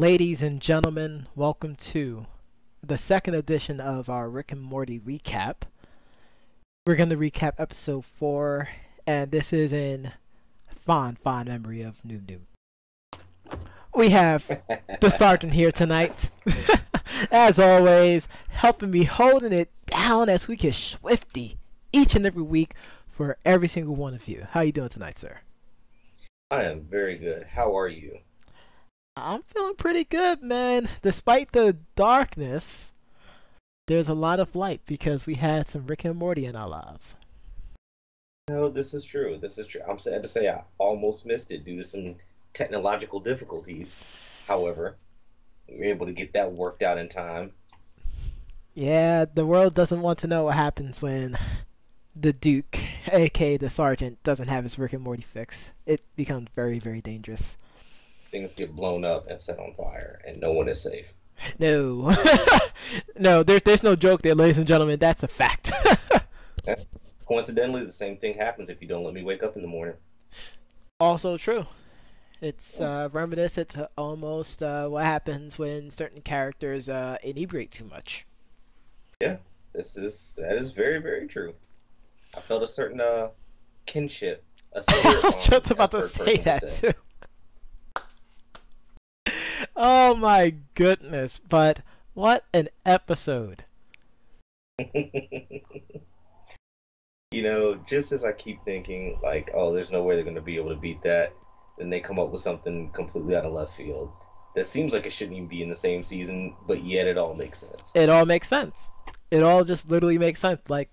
Ladies and gentlemen, welcome to the second edition of our Rick and Morty recap. We're going to recap episode 4, and this is in fond memory of Noob Noob. We have the Sergeant here tonight. As always, helping me holding it down as we get swifty each and every week for every single one of you. How you doing tonight, sir? I am very good. How are you? I'm feeling pretty good, man. Despite the darkness, there's a lot of light because we had some Rick and Morty in our lives. No, this is true. This is true. I'm sad to say I almost missed it due to some technological difficulties. However, we were able to get that worked out in time. Yeah, the world doesn't want to know what happens when the Duke, aka the Sergeant, doesn't have his Rick and Morty fix. It becomes very, very dangerous. Things get blown up and set on fire, and no one is safe. No. No, there's no joke there, ladies and gentlemen. That's a fact. Coincidentally, the same thing happens if you don't let me wake up in the morning. Also true. It's reminiscent to almost what happens when certain characters inebriate too much. Yeah, that is very, very true. I felt a certain kinship. A I was just about to say that too. Oh my goodness, but what an episode. You know, just as I keep thinking, like, oh, there's no way they're going to be able to beat that, then they come up with something completely out of left field. That seems like it shouldn't even be in the same season, but yet it all makes sense. It all makes sense. It all just literally makes sense. Like,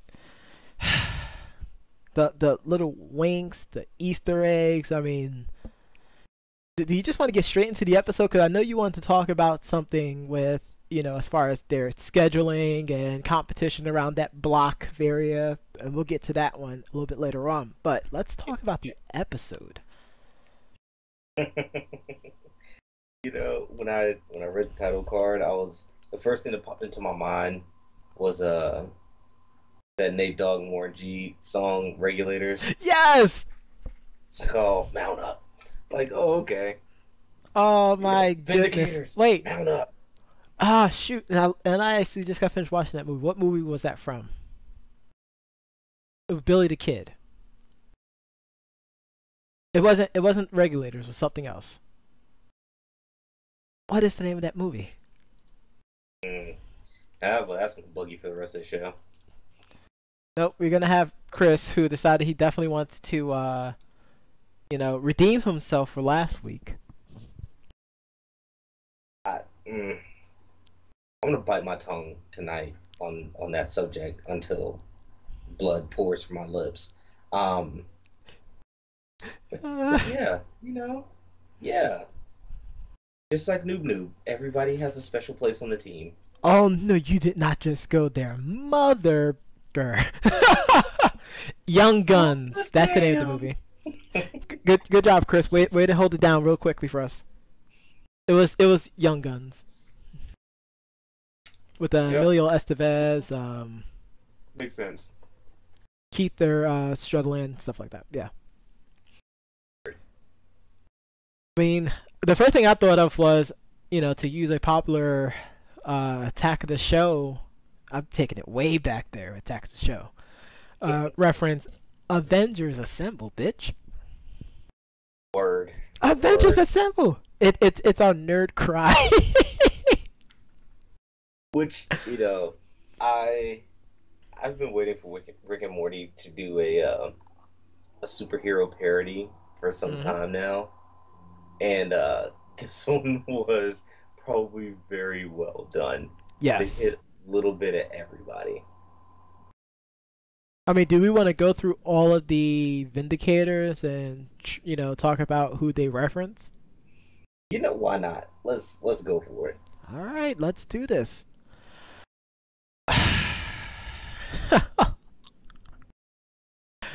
the little winks, the Easter eggs, I mean... Do you just want to get straight into the episode? Because I know you wanted to talk about something with, you know, as far as their scheduling and competition around that block area, and we'll get to that one a little bit later on. But let's talk about the episode. You know, when I read the title card, the first thing that popped into my mind was that Nate Dogg and Warren G song "Regulators." Yes. It's like, oh, mount up. Like, oh, okay. Oh my goodness! Wait. Mount up. Ah, shoot! And I actually just got finished watching that movie. What movie was that from? It was Billy the Kid. It wasn't Regulators. It was something else. What is the name of that movie? Well, that's gonna bug you for the rest of the show. Nope. We're gonna have Chris, who decided he definitely wants to, you know, redeem himself for last week. I'm gonna bite my tongue tonight on that subject until blood pours from my lips. But yeah, you know, yeah. Just like Noob Noob, everybody has a special place on the team. Oh no, you did not just go there, mother. Young Guns. That's the name of the movie. Good job, Chris. Way to hold it down real quickly for us. It was Young Guns with Emilio Estevez, Makes sense. Keith Strutherland, stuff like that. Yeah. I mean, the first thing I thought of was, you know, to use a popular Attack of the Show. I'm taking it way back there. Attack of the Show reference. Avengers Assemble, bitch. Word. Avengers Assemble. It's our nerd cry. Which, you know, I've been waiting for Rick and Morty to do a superhero parody for some time now, and this one was probably very well done. Yes. They hit a little bit at everybody. I mean, do we want to go through all of the Vindicators and, you know, talk about who they reference? You know, why not? Let's go for it. All right, let's do this.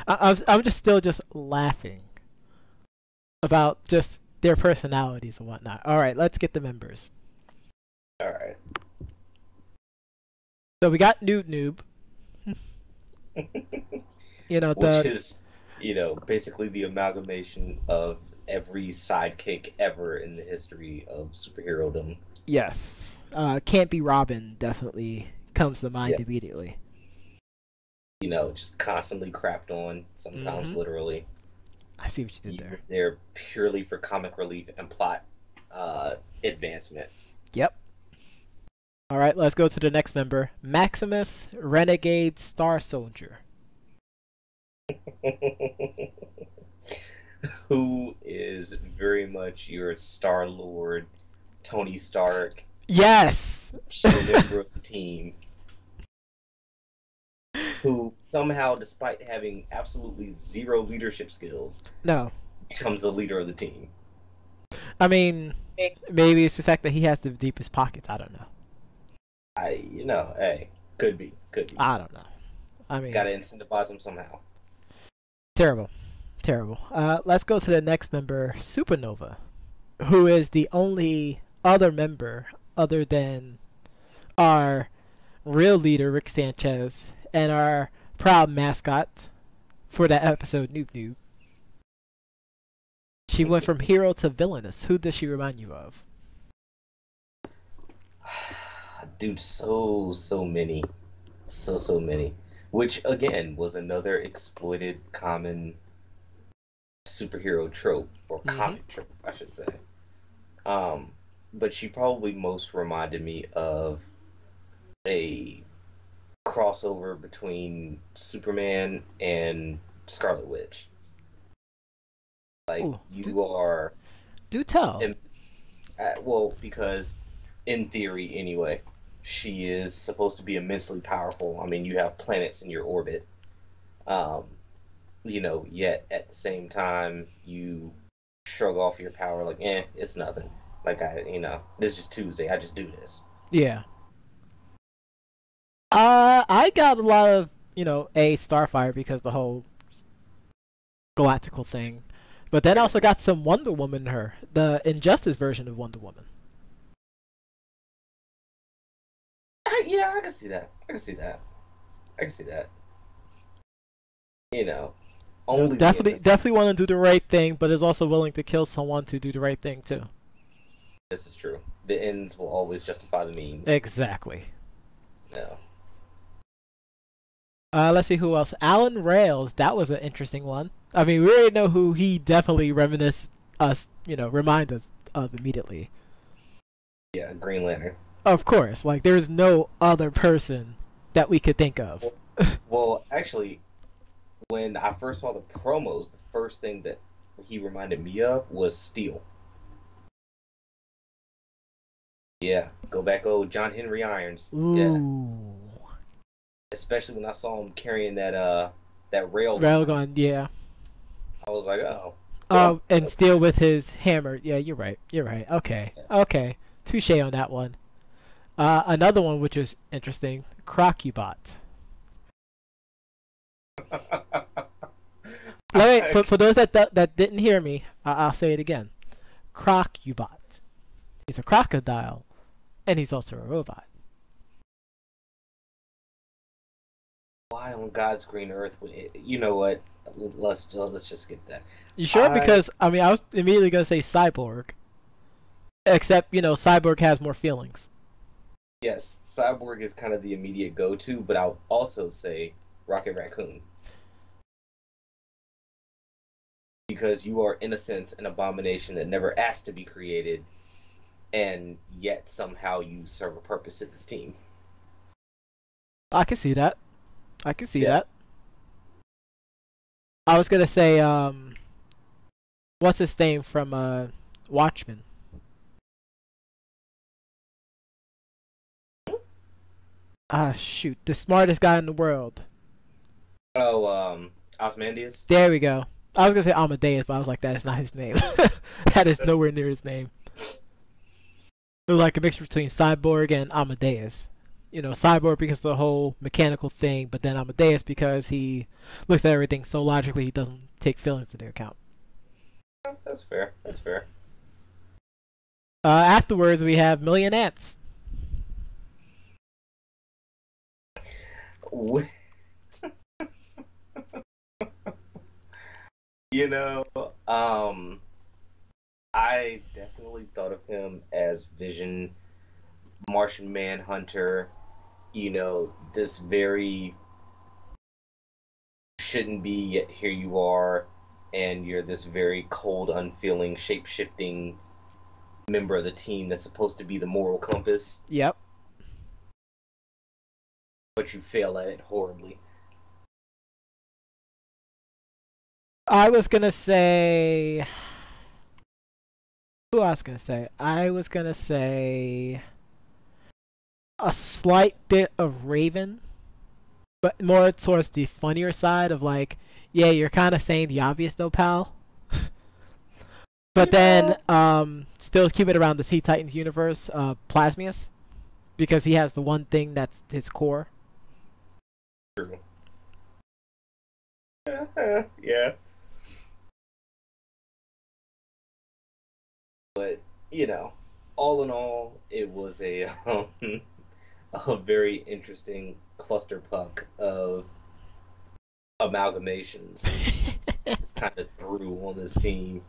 I'm just still laughing about just their personalities and whatnot. All right, let's get the members. All right. So we got Noob Noob. You know, which is, you know, basically the amalgamation of every sidekick ever in the history of superherodom. Yes. Can't Be Robin definitely comes to mind Yes. immediately. You know, just constantly crapped on, sometimes Mm-hmm. literally. I see what you did You there. were there purely for comic relief and plot advancement. Yep. All right, let's go to the next member. Maximus, Renegade Star Soldier. Who is very much your Star Lord, Tony Stark, Yes! member of the team, who somehow, despite having absolutely zero leadership skills, No. becomes the leader of the team. I mean, maybe it's the fact that he has the deepest pockets. I don't know. Hey, could be. I don't know. I mean, Gotta incentivize him somehow. terrible. Terrible. Let's go to the next member, Supernova, who is the only other member other than our real leader, Rick Sanchez, and our proud mascot for that episode, Noob Noob. She went from hero to villainous. Who does she remind you of? Dude, so many. So many. Which, again, was another exploited common superhero trope, or Mm-hmm. comic trope, I should say. Um, but she probably most reminded me of a crossover between Superman and Scarlet Witch. Like, Ooh, you are, do tell. well, because in theory, anyway, she is supposed to be immensely powerful. I mean, you have planets in your orbit. Um, yet at the same time, you shrug off your power like, it's nothing. Like, this is just Tuesday. I just do this. Yeah. I got a lot of, Starfire because the whole galactical thing. But then I I can also see got some Wonder Woman in her. The Injustice version of Wonder Woman. yeah, I can see that. I can see that. I can see that. You know, only the innocent. Definitely want to do the right thing, but is also willing to kill someone to do the right thing too. This is true. The ends will always justify the means. Exactly. No. Let's see who else. Alan Rails. That was an interesting one. I mean, we already know who he definitely remind us of immediately. Yeah, Green Lantern. Of course, like there's no other person that we could think of. Well, actually, when I first saw the promos, the first thing that he reminded me of was Steel. Yeah, go back, John Henry Irons. Yeah, Ooh. especially when I saw him carrying that rail gun. Railgun, yeah. I was like, oh, well, And Steel with his hammer. Yeah, you're right. You're right. Okay. Okay. Touche on that one. Another one which is interesting, Crocubot. Wait, for those that didn't hear me, I'll say it again. Crocubot. He's a crocodile, and he's also a robot. Why on God's green earth would it, you know what? Let's just skip that. You sure? I Because I mean, I was immediately gonna say Cyborg, except Cyborg has more feelings. Yes, Cyborg is kind of the immediate go-to, but I'll also say Rocket Raccoon because you are in a sense an abomination that never asked to be created, and yet somehow you serve a purpose to this team. I can see that. I can see Yeah. that. I was gonna say what's his name from Watchmen? Ah, shoot, the smartest guy in the world. Oh, Osmandius. There we go. I was gonna say Amadeus, but I was like, that is not his name. That is nowhere near his name. It was like a mixture between Cyborg and Amadeus. Cyborg because of the whole mechanical thing, but then Amadeus because he looks at everything so logically he doesn't take feelings into account. That's fair. That's fair. Afterwards, we have Million Ants. You know, I definitely thought of him as Vision, Martian Manhunter. This very shouldn't be, yet here you are, and you're this very cold, unfeeling, shape-shifting member of the team that's supposed to be the moral compass, Yep. but you fail at it horribly. I was gonna say. Who I was gonna say? I was gonna say a slight bit of Raven, but more towards the funnier side of like, yeah, you're kind of saying the obvious though, pal. But then, still keep it around the Teen Titans universe, Plasmius, because he has the one thing that's his core. True. Yeah. But, all in all, it was a very interesting clusterfuck of amalgamations. It's kind of through on this team.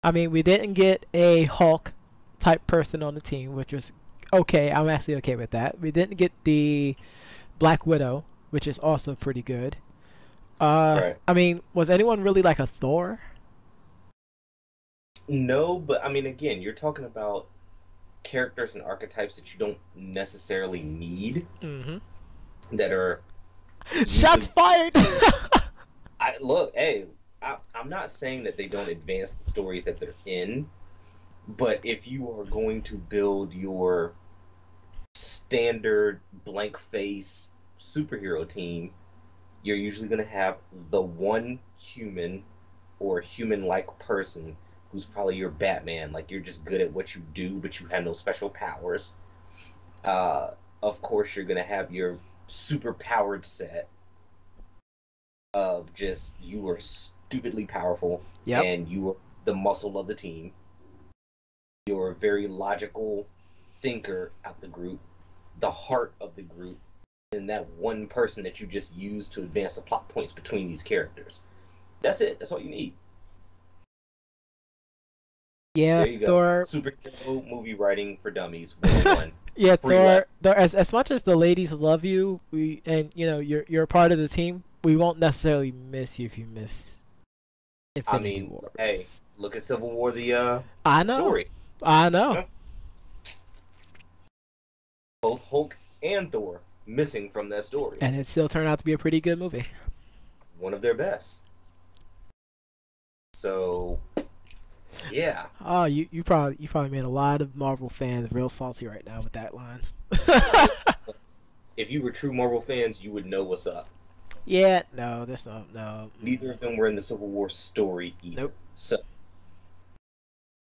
I mean, we didn't get a Hulk type person on the team, which was okay. I'm actually okay with that. We didn't get the Black Widow, which is also pretty good. Right. I mean, was anyone really like a Thor? No, but I mean, again, you're talking about characters and archetypes that you don't necessarily need, that are Shots fired. I'm not saying that they don't advance the stories that they're in, but if you are going to build your standard blank face superhero team, you're usually going to have the one human or human-like person who's probably your Batman. Like, you're just good at what you do, but you have no special powers. Of course, you're going to have your super-powered set of just, you are stupidly powerful, and you are the muscle of the team. You're a very logical thinker out the group, the heart of the group, and that one person that you just use to advance the plot points between these characters. That's it. That's all you need. Yeah, there you go. Thor. Superhero movie writing for dummies. 101. Yeah, Free Thor. As much as the ladies love you, you're a part of the team. We won't necessarily miss you if you miss Infinity Wars. Hey, look at Civil War, the I know. story. I know. Yeah. Both Hulk and Thor missing from that story, and it still turned out to be a pretty good movie. One of their best. So, yeah. Oh, you probably made a lot of Marvel fans real salty right now with that line. If you were true Marvel fans, you would know what's up. Yeah, no, there's no. Neither of them were in the Civil War story either. Nope. So,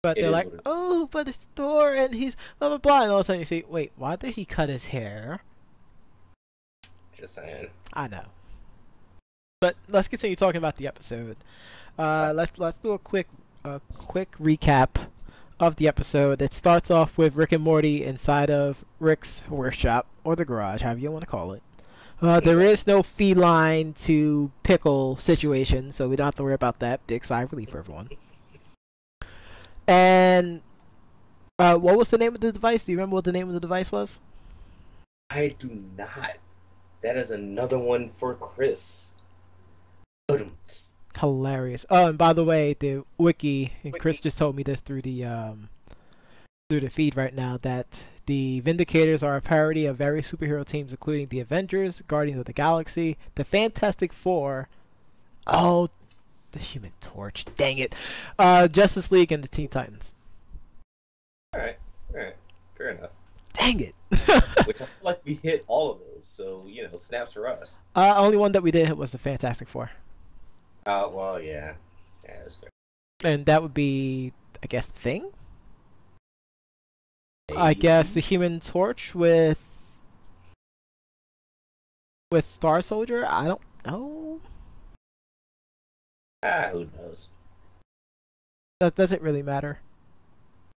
but they're like, oh, but it's Thor and he's blah blah blah, and all of a sudden you see, wait, why did he cut his hair? Just saying. I know. But let's continue talking about the episode. Let's do a quick recap of the episode. It starts off with Rick and Morty inside of Rick's workshop, or the garage, however you want to call it. There is no feline to pickle situation, so we don't have to worry about that. Big sigh of relief for everyone. And what was the name of the device? Do you remember what the name of the device was? I do not. That is another one for Chris. Hilarious. Oh, and by the way, the wiki, and Chris just told me this through the feed right now, that the Vindicators are a parody of various superhero teams, including the Avengers, Guardians of the Galaxy, the Fantastic Four, the Human Torch, dang it, Justice League, and the Teen Titans. Alright, fair enough. Dang it. Which I feel like we hit all of those, so, snaps for us. Only one that we did hit was the Fantastic Four. Well, yeah. Yeah, that's fair. And that would be, I guess, the Thing? Maybe. I guess the Human Torch with Star Soldier? I don't know. Who knows? Does it really matter?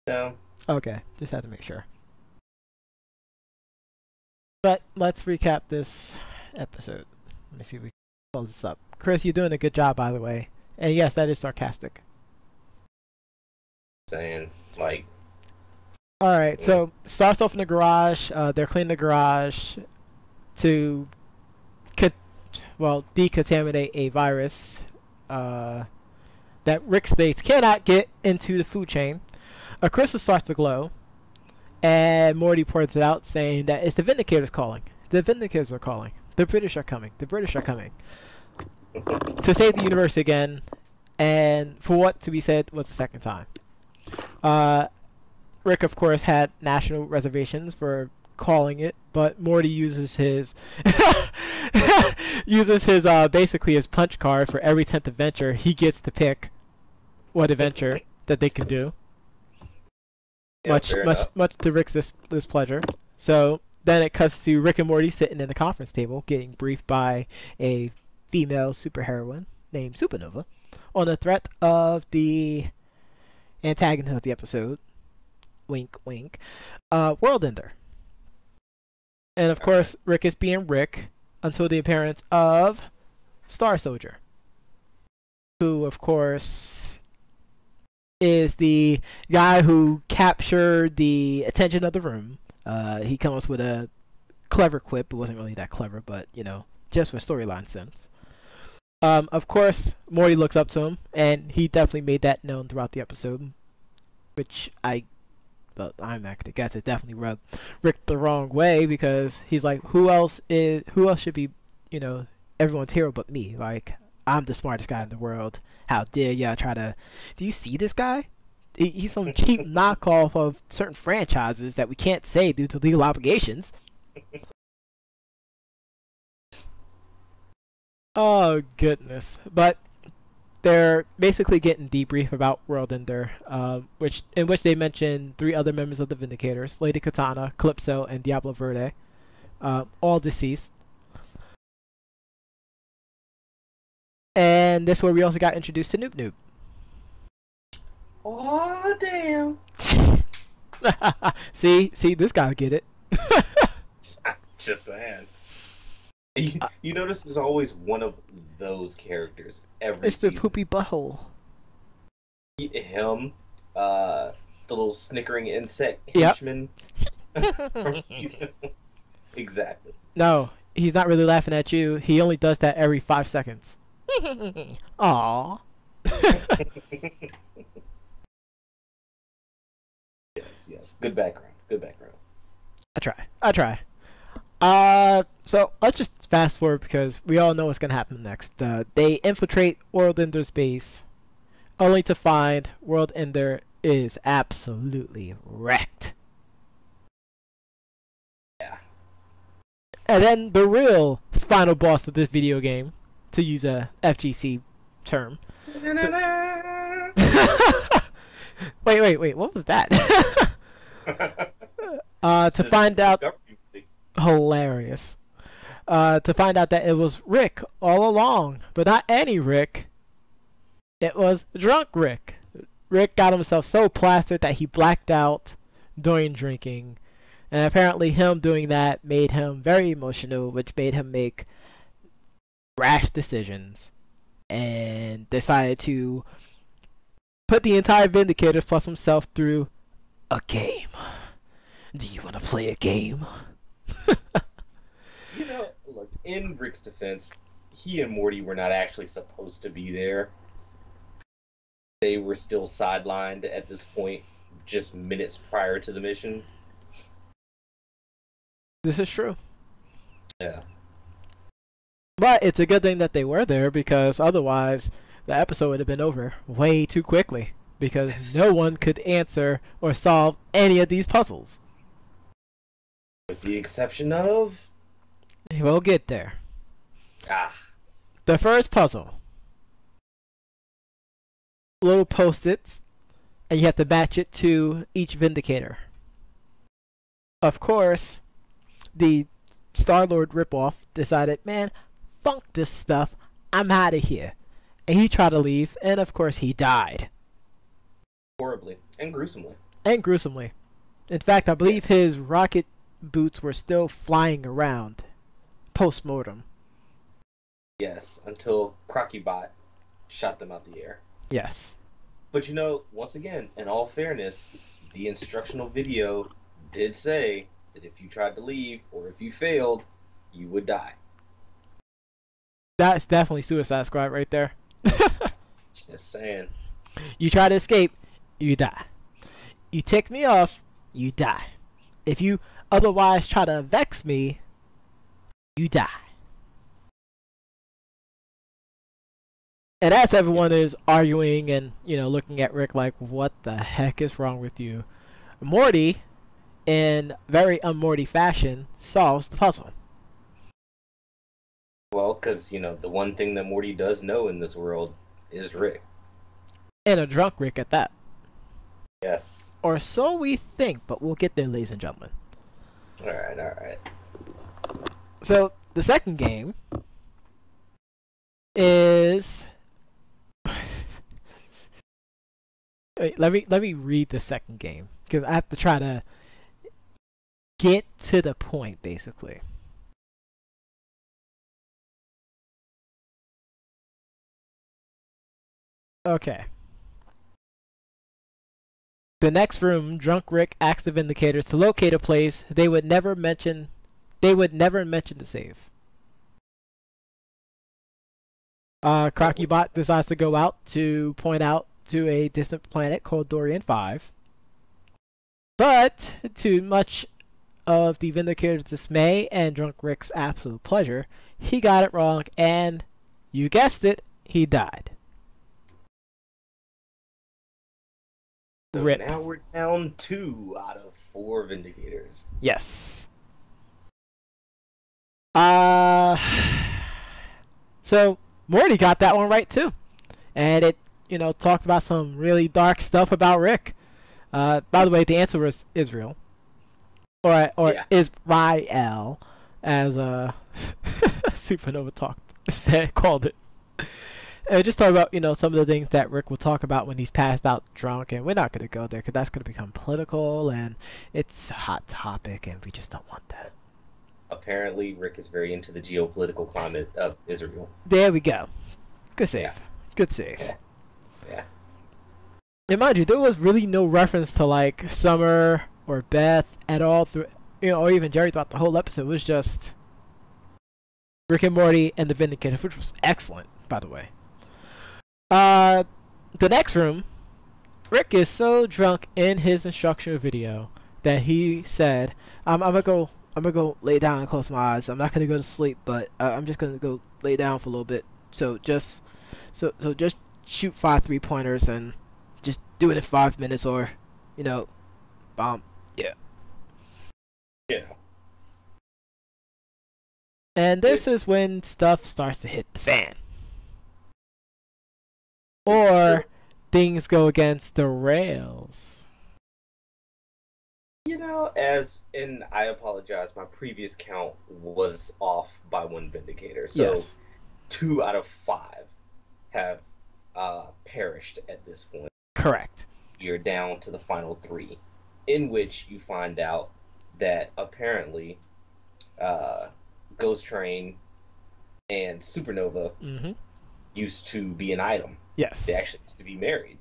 No. Okay, just had to make sure. But let's recap this episode. Let me see if we can pull this up. Chris, you're doing a good job, by the way. And yes, that is sarcastic. saying. Like, All right, so starts off in the garage. They're cleaning the garage to, decontaminate a virus that Rick states cannot get into the food chain. A crystal starts to glow, and Morty points it out, saying that it's the Vindicators calling. The Vindicators are calling. The British are coming. The British are coming to save the universe again, and for what to be said was the second time. Rick, of course, had national reservations for calling it, but Morty uses his basically his punch card for every 10th adventure. He gets to pick what adventure that they can do. yeah, Much to Rick's displeasure. So then it cuts to Rick and Morty sitting in the conference table, getting briefed by a female superheroine named Supernova on the threat of the antagonist of the episode. Wink, wink. World Ender. And of course, Rick is being Rick until the appearance of Star Soldier, who, of course, is the guy who captured the attention of the room. He comes with a clever quip. It wasn't really that clever, but, you know, just for storyline sense. Of course, Morty looks up to him, and he definitely made that known throughout the episode, which but I'm not gonna guess it definitely rubbed Rick the wrong way, because he's like, who else should be, you know, everyone's hero but me? Like, I'm the smartest guy in the world. How dare y'all try to? Do you see this guy? He's some cheap knockoff of certain franchises that we can't say due to legal obligations. Oh goodness! But they're basically getting debrief about World Ender, in which they mention 3 other members of the Vindicators: Lady Katana, Calypso, and Diablo Verde, all deceased. And this is where we also got introduced to Noob Noob. oh damn! see, this guy get it. Just saying. You notice there's always one of those characters every It's season. the poopy butthole. Him, the little snickering insect Yep. henchman from season. Exactly. No, he's not really laughing at you. He only does that every 5 seconds. Aww. Yes. Good background. I try. So let's just fast forward because we all know what's gonna happen next. They infiltrate World Ender's base, only to find World Ender is absolutely wrecked. Yeah. And then the real final boss of this video game, to use a FGC term. Wait, what was that? To find out, hilarious. To find out that it was Rick all along, but not any Rick. It was drunk Rick. Rick got himself so plastered that he blacked out during drinking, and apparently him doing that made him very emotional, which made him make rash decisions, and decided to put the entire Vindicators plus himself through a game. Do you want to play a game? You know, look, in Rick's defense, he and Morty were not actually supposed to be there. They were still sidelined at this point, just minutes prior to the mission. This is true. Yeah. But it's a good thing that they were there, because otherwise the episode would have been over way too quickly, because no one could answer or solve any of these puzzles. With the exception of... We'll get there. The first puzzle. Little post-its, and you have to match it to each Vindicator. Of course, the Star-Lord ripoff decided, man, funk this stuff, I'm out of here. And he tried to leave, and of course he died. Horribly. And gruesomely. In fact, I believe his rocket boots were still flying around post-mortem. Yes, until Crockeybot shot them out the air. Yes. But you know, once again, in all fairness, the instructional video did say that if you tried to leave or if you failed, you would die. That's definitely Suicide Squad right there. Just saying. You try to escape, you die. You tick me off, you die. If you otherwise try to vex me, you die. And as everyone is arguing and, you know, looking at Rick like, what the heck is wrong with you? Morty, in very un-Morty fashion, solves the puzzle. Well, because, you know, the one thing that Morty does know in this world is Rick. And a drunk Rick at that. Yes. Or so we think, but we'll get there, ladies and gentlemen. Alright, alright. So, the second game is... Wait, let me read the second game, because I have to try to get to the point, basically. Okay. The next room, drunk Rick asks the Vindicators to locate a place they would never mention to save. Crockeybot decides to go out to point out to a distant planet called Dorian 5. But, to much of the Vindicator's dismay and drunk Rick's absolute pleasure, he got it wrong and, you guessed it, he died. So Rip. now we're down 2 out of 4 Vindicators. Yes. So Morty got that one right too, and it, you know, talked about some really dark stuff about Rick. By the way, the answer was Israel, or Yeah. Israel, as Supernova called it. And just talk about, you know, some of the things that Rick will talk about when he's passed out drunk, and we're not going to go there because that's going to become political, and it's a hot topic, and we just don't want that. Apparently, Rick is very into the geopolitical climate of Israel. There we go. Good save. Yeah. Good save. Yeah. Yeah. And mind you, there was really no reference to like Summer or Beth at all through, you know, or even Jerry throughout the whole episode. It was just Rick and Morty and the Vindicators, which was excellent, by the way. The next room, Rick is so drunk in his instructional video that he said, I'm gonna go lay down and close my eyes. I'm not gonna go to sleep, but I'm just gonna go lay down for a little bit. So just shoot 5 3-pointers and just do it in 5 minutes, or, you know, yeah. Yeah. And this is when stuff starts to hit the fan. Or things go against the rails. You know, and I apologize, my previous count was off by 1 Vindicator. So Yes. 2 out of 5 have perished at this point. Correct. You're down to the final 3, in which you find out that apparently Ghost Train and Supernova Mm-hmm. used to be an item. Yes. They actually used to be married.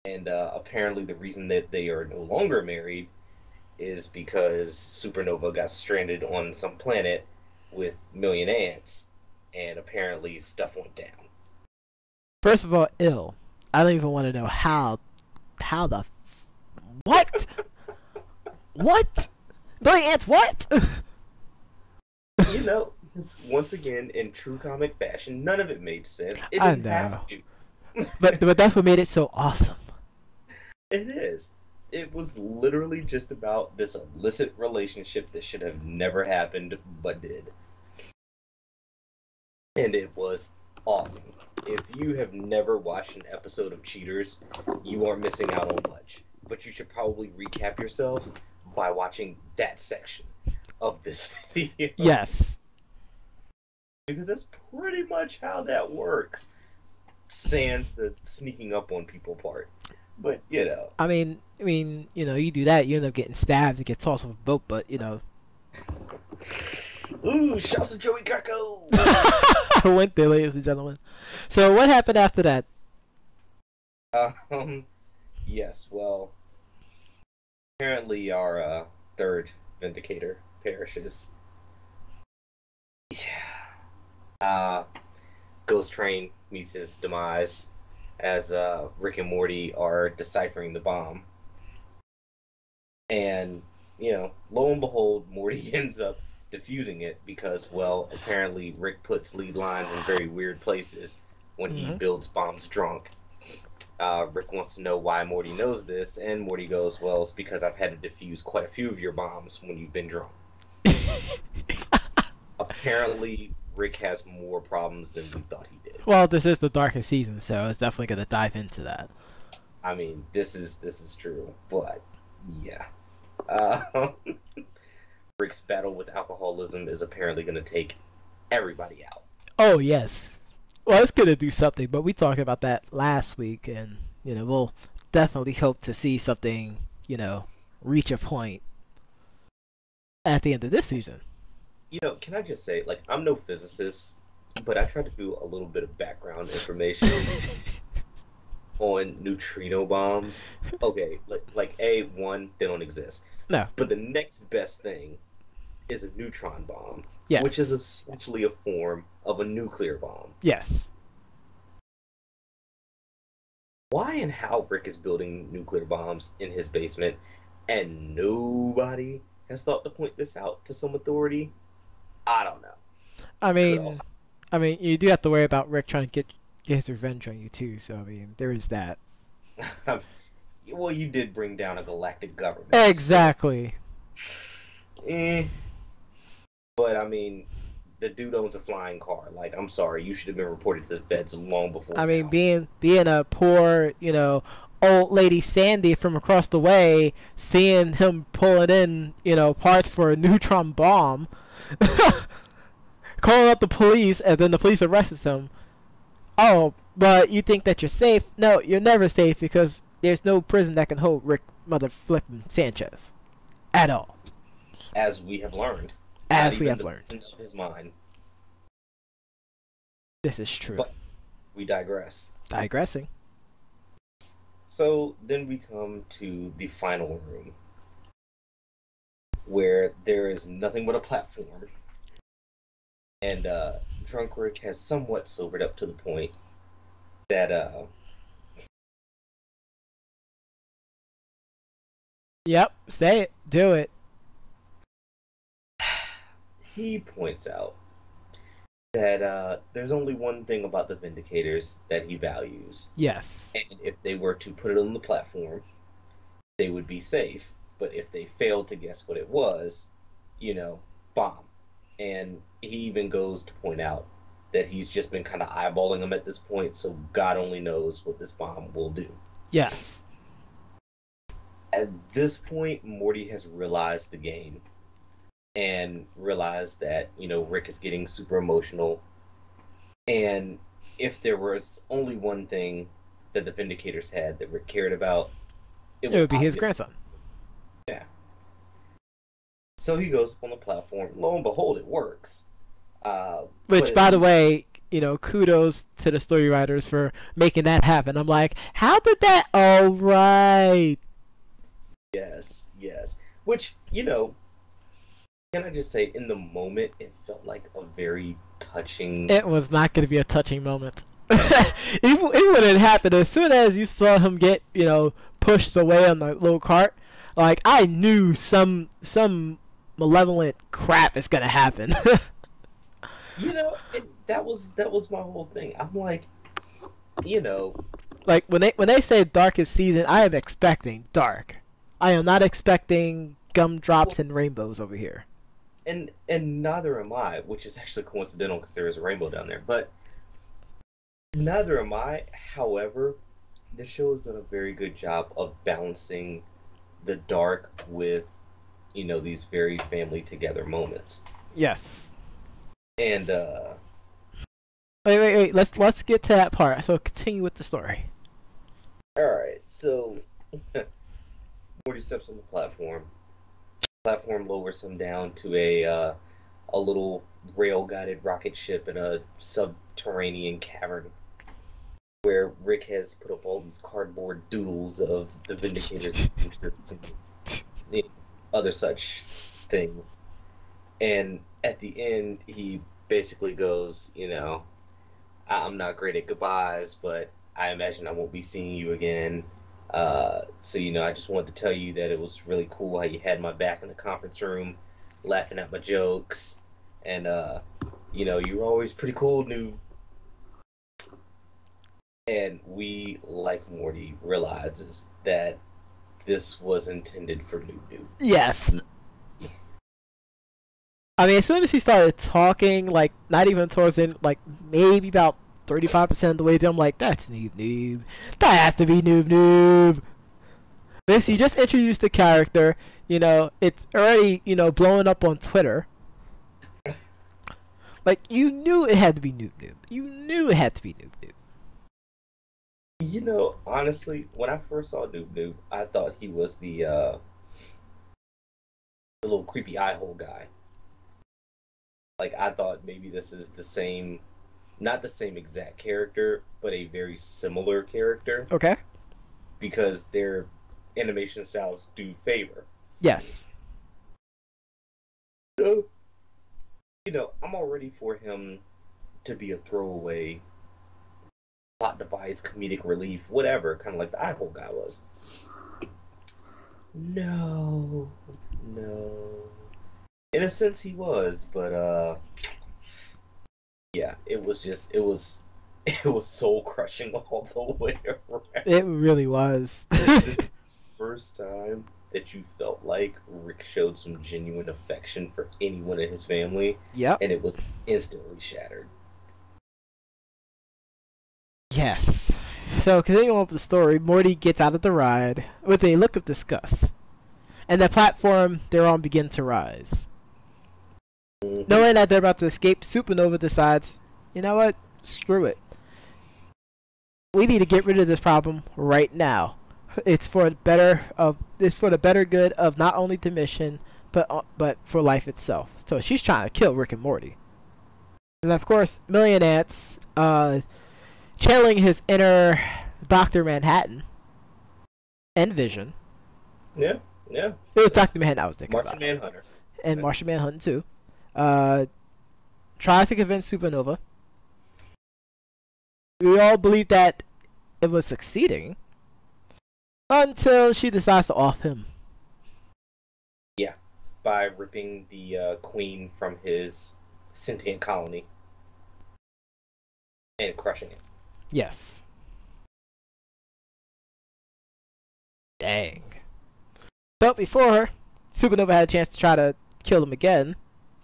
And apparently the reason that they are no longer married is because Supernova got stranded on some planet with a million ants, and apparently stuff went down. First of all, ill. I don't even want to know how what? What? Billy Ants, what? You know, because once again, in true comic fashion, none of it made sense. It I didn't have to. but that's what made it so awesome. It is. It was literally just about this illicit relationship that should have never happened, but did. And it was awesome. If you have never watched an episode of Cheaters, you are missing out on much. But you should probably recap yourself by watching that section of this video. Yes. Because that's pretty much how that works. Sans the sneaking up on people part. But, you know. I mean, you know, you do that, you end up getting stabbed and get tossed off a boat, but, you know. Ooh, shouts to Joey Greco! I went there, ladies and gentlemen. So what happened after that? Um, yes, well, apparently our third Vindicator perishes. Yeah. Ghost Train meets his demise as Rick and Morty are deciphering the bomb. And, lo and behold, Morty ends up defusing it because, well, apparently Rick puts lead lines in very weird places when he Hmm. builds bombs drunk. Rick wants to know why Morty knows this, and Morty goes, well, it's because I've had to defuse quite a few of your bombs when you've been drunk. Apparently, Rick has more problems than we thought he did. Well, this is the darkest season, so it's definitely gonna dive into that. I mean, this is true, but yeah. Uh, Rick's battle with alcoholism is apparently going to take everybody out. Oh yes. Well, it's gonna do something, but we talked about that last week, and we'll definitely hope to see something, reach a point at the end of this season. Can I just say, like, I'm no physicist, but I tried to do a little bit of background information on neutrino bombs. Okay, like one, they don't exist. No. But the next best thing is a neutron bomb, Yes. which is essentially a form of a nuclear bomb. Yes. Why and how Rick is building nuclear bombs in his basement, and nobody has thought to point this out to some authority, I don't know. I Could mean, also, you do have to worry about Rick trying to get his revenge on you too. So I mean, there is that. well, you did bring down a galactic government. Exactly. So, but I mean, the dude owns a flying car. Like, I'm sorry, you should have been reported to the feds long before. I mean, now. being a poor, old lady Sandy from across the way, seeing him pulling in, parts for a neutron bomb, calling up the police, and then the police arrests him. Oh, but you think that you're safe? No, you're never safe because there's no prison that can hold Rick Mother Flippin' Sanchez at all. As we have learned. As we have learned. Of his mind. This is true. But we digress. Digressing. So then we come to the final room, where there is nothing but a platform, and Drunk Rick has somewhat sobered up to the point that Yep, say it. Do it. he points out that there's only one thing about the Vindicators that he values, Yes. and if they were to put it on the platform, they would be safe. But if they failed to guess what it was, bomb. And he even goes to point out that he's just been kind of eyeballing them at this point, so God only knows what this bomb will do. Yes. At this point, Morty has realized the game and realized that, Rick is getting super emotional. And if there was only one thing that the Vindicators had that Rick cared about, It would be his grandson. Yeah. So he goes up on the platform. Lo and behold, it works. Which, by the way, kudos to the story writers for making that happen. I'm like, how did that? All right. Yes. Which, can I just say, in the moment, it felt like a very touching. It was not going to be a touching moment. it wouldn't happen as soon as you saw him get, pushed away on the little cart. Like, I knew some malevolent crap is going to happen. That was my whole thing. I'm like, like when they say darkest season, I am expecting dark. I am not expecting gumdrops and rainbows over here. And neither am I, which is actually coincidental because there is a rainbow down there. But neither am I. However, the show has done a very good job of balancing the dark with, these very family together moments. Yes. And wait. Let's get to that part. So continue with the story. All right. So Morty steps on the platform. Platform lowers him down to a little rail-guided rocket ship in a subterranean cavern. where Rick has put up all these cardboard doodles of the Vindicators and you know, other such things. And at the end, he basically goes, I'm not great at goodbyes, but I imagine I won't be seeing you again. So, I just wanted to tell you that it was really cool how you had my back in the conference room, laughing at my jokes. And, you were always pretty cool, noob. And we, like Morty, realizes that this was intended for Noob Noob. Yes. I mean, as soon as he started talking, like, not even towards the end, like, maybe about 35% of the way through, I'm like, that's Noob Noob. That has to be Noob Noob. Basically, you just introduced the character, it's already, blowing up on Twitter. Like, you knew it had to be Noob Noob. You knew it had to be Noob Noob. Honestly, when I first saw Noob Noob, I thought he was the little creepy eye hole guy. Like, I thought maybe this is the same, not the same exact character, but a very similar character. Okay. Because their animation styles do favor. Yes. So, I'm all ready for him to be a throwaway plot device, comedic relief, whatever, kind of like the eye hole guy was. No. In a sense, he was, but yeah, it was soul crushing all the way around. It really was. This is the first time that you felt like Rick showed some genuine affection for anyone in his family. Yep. And it was instantly shattered. Yes. So, continuing on with the story, Morty gets out of the ride with a look of disgust. And the platform they're on begins to rise. Mm-hmm. Knowing that they're about to escape, Supernova decides, you know what? Screw it. We need to get rid of this problem right now. It's for the better good of not only the mission, but for life itself. So she's trying to kill Rick and Morty. And of course, Million Ants, channeling his inner Dr. Manhattan and Vision. Yeah. It was Dr. Manhattan I was thinking Martian about. Manhunter. And Martian Manhunter too. Tries to convince Supernova. We all believe that it was succeeding until she decides to off him. Yeah, by ripping the queen from his sentient colony and crushing it. Yes. Dang. But before her, Supernova had a chance to try to kill him again.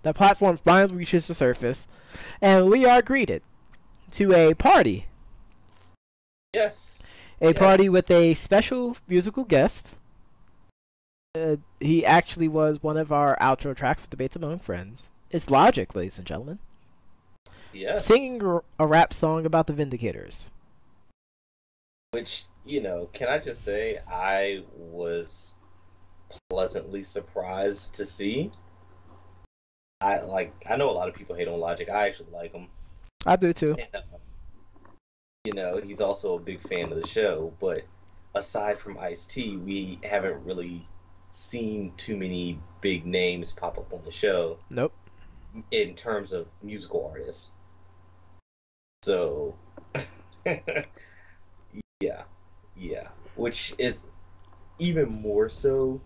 The platform finally reaches the surface, and we are greeted to a party. Yes. A party with a special musical guest. He actually was one of our outro tracks for Debates Among Friends. It's Logic, ladies and gentlemen. Yes. Singing a rap song about the Vindicators. Which, can I just say, I was pleasantly surprised to see. I know a lot of people hate on Logic. I actually like him. I do too. And, he's also a big fan of the show, but aside from Ice-T, we haven't really seen too many big names pop up on the show. Nope. In terms of musical artists. So, yeah. Which is even more so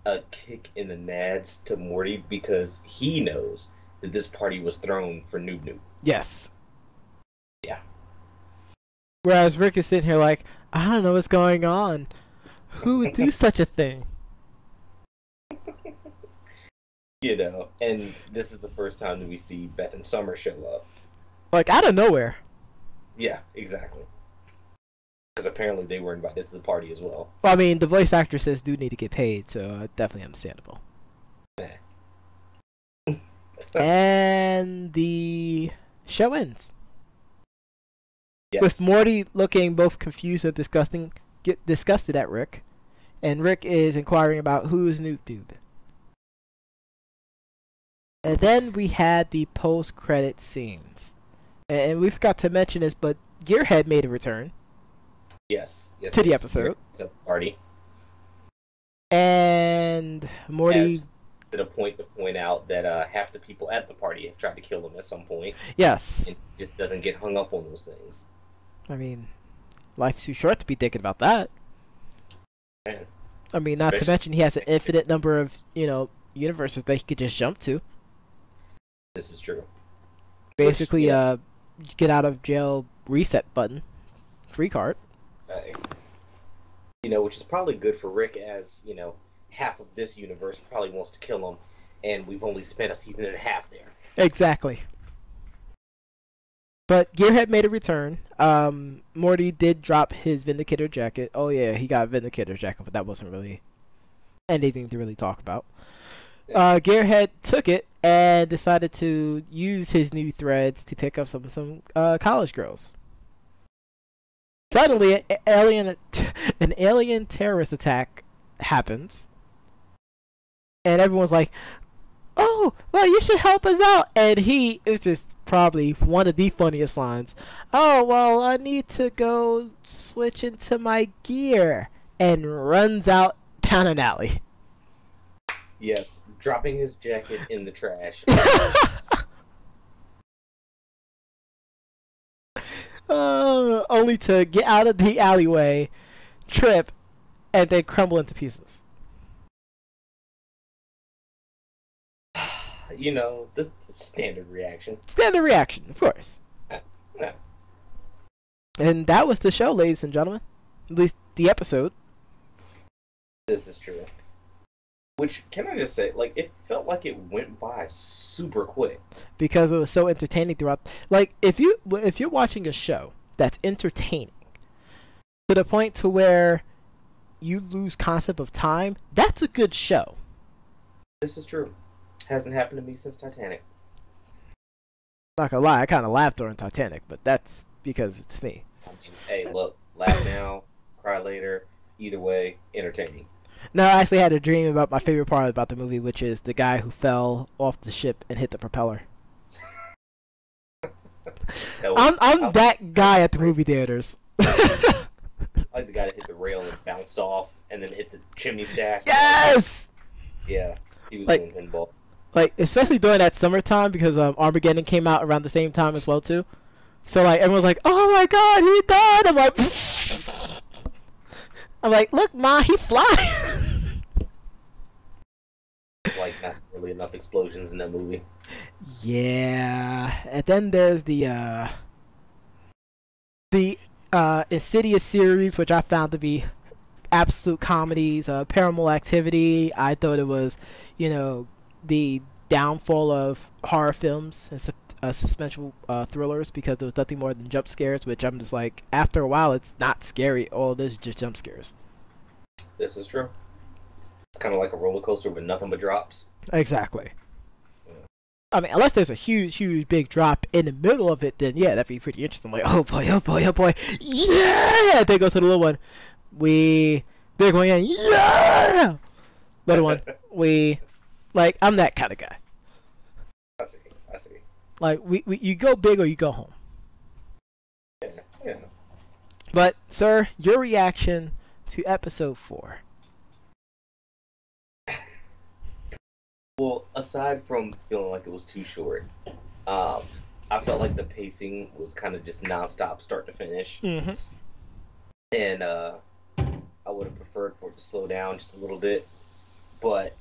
a kick in the nads to Morty because he knows that this party was thrown for Noob Noob. Yes. Yeah. Whereas Rick is sitting here like, I don't know what's going on. Who would do such a thing? And this is the first time that we see Beth and Summer show up. Like, out of nowhere. Yeah, exactly. Because apparently they were invited to the party as well. Well, I mean, the voice actresses do need to get paid, so definitely understandable. And the show ends. Yes. With Morty looking both confused and disgusted at Rick. And Rick is inquiring about who's Noob Noob. And then we had the post-credit scenes. And we forgot to mention this, but Gearhead made a return Yes. to the episode. It's a party. And Morty... to the point to point out that half the people at the party have tried to kill him at some point. Yes. And just doesn't get hung up on those things. I mean, life's too short to be thinking about that. Man. I mean, not to mention he has an infinite number of, universes that he could just jump to. This is true. Basically, get out of jail reset button. Free card. Which is probably good for Rick, as, half of this universe probably wants to kill him, and we've only spent a season and a half there. Exactly. But Gearhead made a return. Morty did drop his Vindicator jacket. Oh yeah, he got a Vindicator jacket, but that wasn't really anything to really talk about. Gearhead took it and decided to use his new threads to pick up some college girls. Suddenly, an alien terrorist attack happens, and everyone's like, "Oh, well, you should help us out." And it was just probably one of the funniest lines. "Oh, well, I need to go switch into my gear," and runs out down an alley. Yes, dropping his jacket in the trash. Only to get out of the alleyway, trip, and then crumble into pieces. The standard reaction. Standard reaction, of course. Yeah. And that was the show, ladies and gentlemen. At least the episode. This is true. Which, can I just say, it felt like it went by super quick. Because it was so entertaining throughout. Like, if you're watching a show that's entertaining to the point to where you lose concept of time, that's a good show. This is true. Hasn't happened to me since Titanic. Not gonna lie, I kind of laughed during Titanic, but that's because it's me. I mean, hey, look, laugh now, cry later. Either way, entertaining. No, I actually had a dream about my favorite part about the movie, which is the guy who fell off the ship and hit the propeller. I'm that guy at the movie theaters. Like the guy that hit the rail and bounced off and then hit the chimney stack. Yes! Yeah, he was doing pinball. Like, especially during that summertime, because Armageddon came out around the same time as well, too. So, everyone's like, "Oh my god, he died!" I'm like, "Look, Ma, he flies!" Not really enough explosions in that movie. Yeah. And then there's the Insidious series, which I found to be absolute comedies. Paranormal Activity, I thought it was, the downfall of horror films and suspenseful thrillers, because there was nothing more than jump scares, which I'm just like, after a while, it's not scary. All this is just jump scares. This is true. It's kind of like a roller coaster with nothing but drops. Exactly. Yeah. I mean, unless there's a huge, big drop in the middle of it, then yeah, that'd be pretty interesting. Like, oh boy, yeah! They go to the little one. Big one, yeah! Little one, I'm that kind of guy. I see. Like, you go big or you go home. Yeah. But, sir, your reaction to episode 4. Well, aside from feeling like it was too short, I felt like the pacing was kind of just nonstop, start to finish. Mm-hmm. And I would have preferred for it to slow down just a little bit. But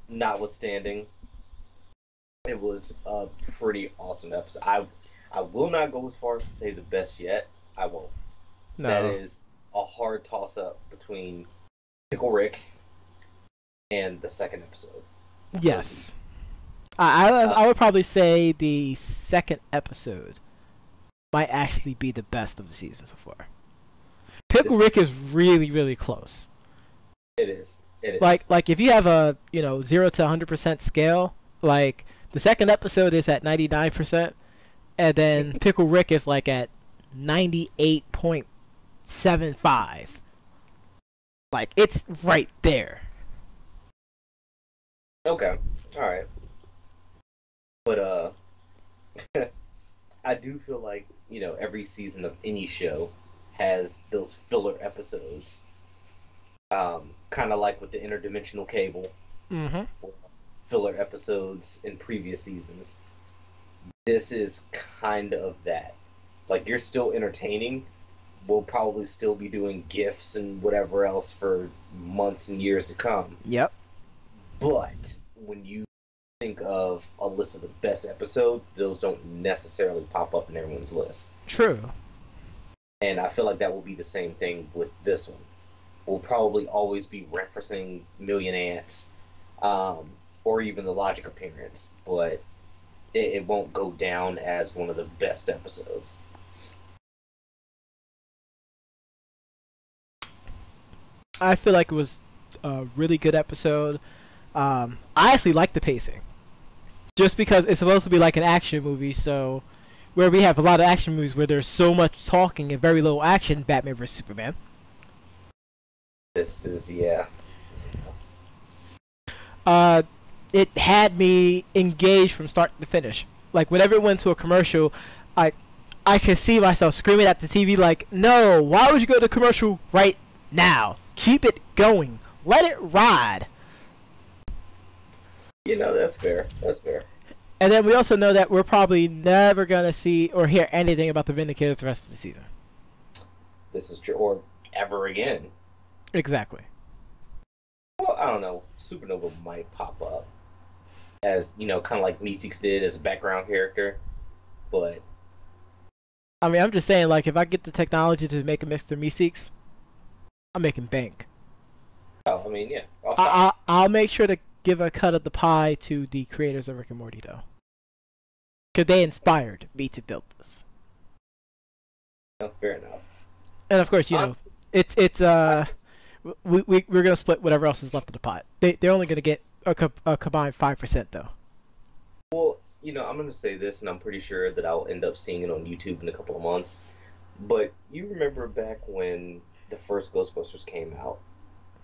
notwithstanding, it was a pretty awesome episode. I will not go as far as to say the best yet. I won't. No. That is a hard toss-up between Pickle Rick and the second episode. Yes. I would probably say the second episode might actually be the best of the season so far. Pickle Rick is really, really close. It is. Like if you have a 0 to 100% scale, like the second episode is at 99%, and then Pickle Rick is at 98.75. Like, it's right there. Okay, all right. But I do feel like, every season of any show has those filler episodes. Kind of like with the interdimensional cable, Mm-hmm. filler episodes in previous seasons. This is kind of that. Like, you're still entertaining. We'll probably still be doing GIFs and whatever else for months and years to come. Yep. But when you think of a list of the best episodes, those don't necessarily pop up in everyone's list. True. And I feel like that will be the same thing with this one. We'll probably always be referencing Million Ants, or even the Logic appearance, but it won't go down as one of the best episodes. I feel like it was a really good episode. I actually like the pacing. Just because it's supposed to be like an action movie, so where we have a lot of action movies where there's so much talking and very little action, Batman vs Superman. This is, yeah. It had me engaged from start to finish. Like, whenever it went to a commercial, I could see myself screaming at the TV like, no, why would you go to commercial right now? Keep it going. Let it ride. That's fair. That's fair. And then we also know that we're probably never going to see or hear anything about the Vindicators the rest of the season. This is true. Or ever again. Exactly. Well, I don't know. Supernova might pop up as, kind of like Meeseeks did as a background character. But I mean, I'm just saying, like, if I get the technology to make a Mr. Meeseeks, I'm making bank. Oh, I mean, yeah. I'll make sure to give a cut of the pie to the creators of Rick and Morty, though. Because they inspired me to build this. Fair enough. And of course, we're gonna split whatever else is left of the pot. They're only gonna get a combined 5% though. Well, I'm gonna say this, and I'm pretty sure that I'll end up seeing it on YouTube in a couple of months. But you remember back when the first Ghostbusters came out,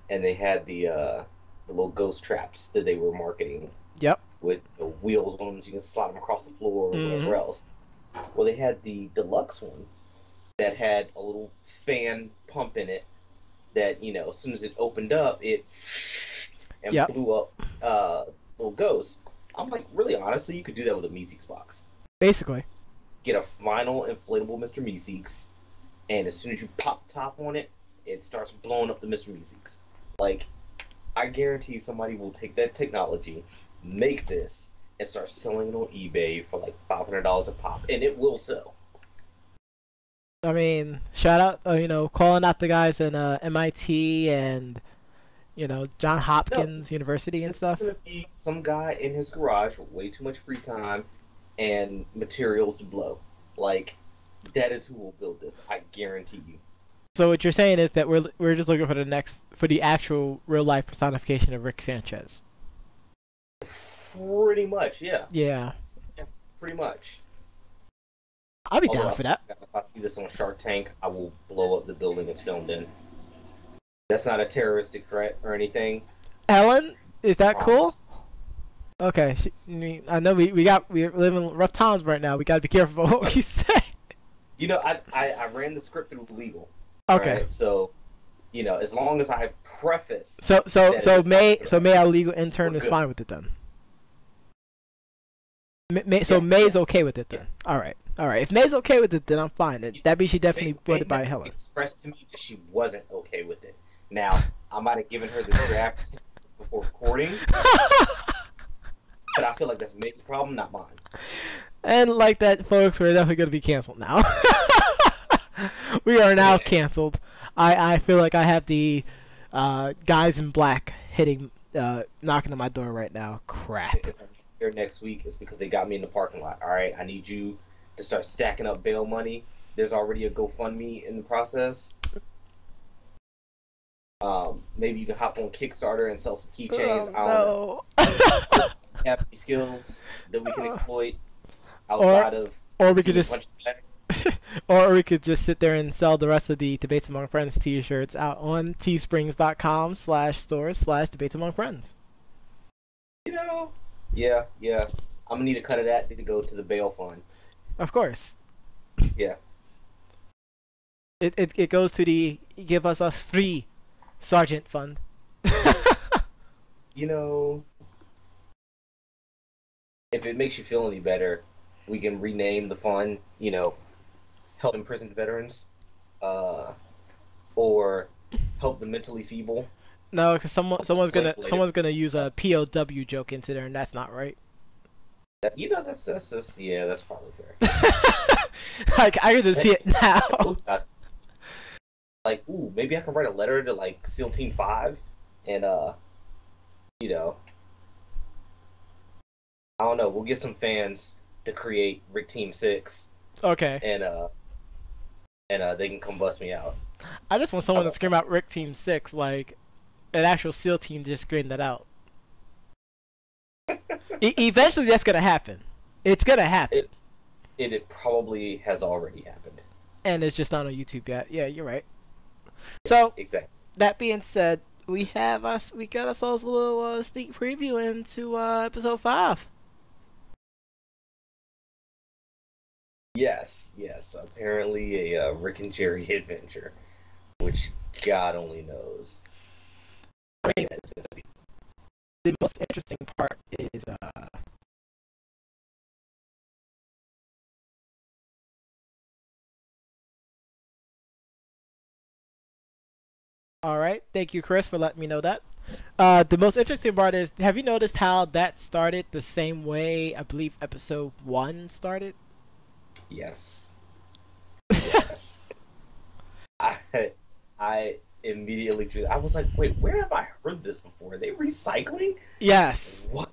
and they had the little ghost traps that they were marketing. Yep. With the wheels on them, so you can slide them across the floor or whatever else. Well, they had the deluxe one that had a little fan pump in it that, as soon as it opened up, it blew up little ghosts. I'm like, really, honestly, you could do that with a Meeseeks box. Basically. Get a final inflatable Mr. Meeseeks, and as soon as you pop the top on it, it starts blowing up the Mr. Meeseeks. Like, I guarantee somebody will take that technology, make this, and start selling it on eBay for like $500 a pop, and it will sell. I mean, shout out, calling out the guys in MIT and, John Hopkins University and stuff. It's gonna be some guy in his garage with way too much free time and materials to blow. Like, that is who will build this. I guarantee you. So what you're saying is that we're just looking for the actual real life personification of Rick Sanchez. Pretty much, yeah. Yeah. Yeah, pretty much. I'll be down for that. If I see this on Shark Tank, I will blow up the building it's filmed in. That's not a terroristic threat or anything. Ellen, is that Promise. cool? Okay, I know we're living in rough times right now. We gotta be careful about what we say. I ran the script through legal. Okay. Right? So, as long as I preface. So May our legal intern is fine with it then. May's okay with it then. Yeah. All right. If May's okay with it, then I'm fine. That means she definitely would it by Helen. Expressed to me that she wasn't okay with it. Now, I might have given her the draft before recording, but I feel like that's May's problem, not mine. And like that, folks, we're definitely going to be canceled now. We are now canceled. I feel like I have the guys in black knocking on my door right now. Crap. If I'm here next week, it's because they got me in the parking lot. All right, I need you to start stacking up bail money. There's already a GoFundMe in the process. Maybe you can hop on Kickstarter and sell some keychains. Oh, I don't know. Have any skills that we can exploit outside or we could just or we could just sit there and sell the rest of the Debates Among Friends t-shirts out on teesprings.com/stores/Debates Among Friends. Yeah. I'm gonna need a cut of that to go to the bail fund. Of course. Yeah. It goes to the give us free Sergeant Fund. You know, if it makes you feel any better, we can rename the fund, help imprisoned veterans, uh, or help the mentally feeble. No, because Slave labor. someone's gonna use a POW joke into there, and that's not right. That's just, yeah, that's probably fair. Like I can just see it now. Like, ooh, maybe I can write a letter to like SEAL Team 5 and you know, I don't know, we'll get some fans to create Rick Team 6 Okay. and they can come bust me out. I just want someone to scream out Rick Team 6, like an actual SEAL team just scream that out. Eventually that's gonna happen. It's gonna happen. It probably has already happened. And it's just not on YouTube yet. Yeah, you're right. So Exactly. that being said, we got ourselves a little sneak preview into episode 5. Yes. Apparently a Rick and Jerry adventure, which God only knows. I mean, the most interesting part is all right, thank you, Chris, for letting me know that. The most interesting part is, have you noticed how that started the same way I believe episode 1 started? Yes. I immediately I was like, wait, where have I heard this before? Are they recycling? Yes. What?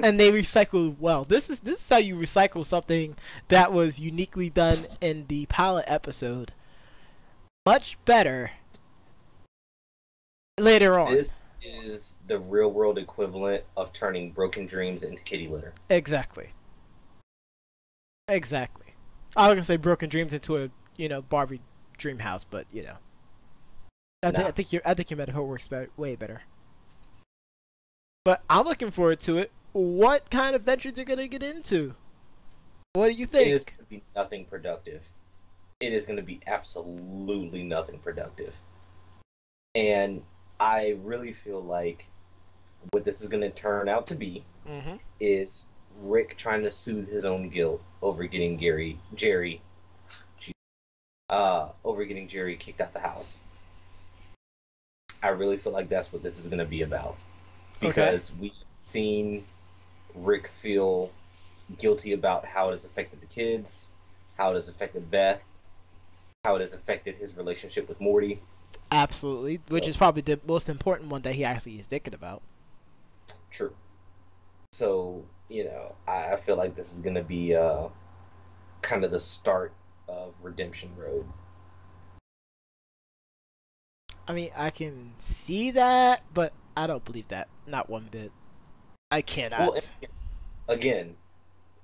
And they recycle well. This is how you recycle something that was uniquely done in the pilot episode. Much better later on. This is the real world equivalent of turning broken dreams into kitty litter. Exactly. I was gonna say broken dreams into a Barbie dream house, but I think your metaphor works way better. But I'm looking forward to it. What kind of adventures they're gonna get into? What do you think? It is going to be nothing productive. It is going to be absolutely nothing productive. And I really feel like what this is going to turn out to be is Rick trying to soothe his own guilt over getting Jerry kicked out the house. I really feel like that's what this is going to be about. Because we've seen Rick feel guilty about how it has affected the kids, how it has affected Beth, how it has affected his relationship with Morty. Absolutely, which is probably the most important one that he actually is thinking about. True. So, I feel like this is going to be kind of the start of Redemption Road. I mean, I can see that, but I don't believe that. Not one bit. I cannot. Well, again,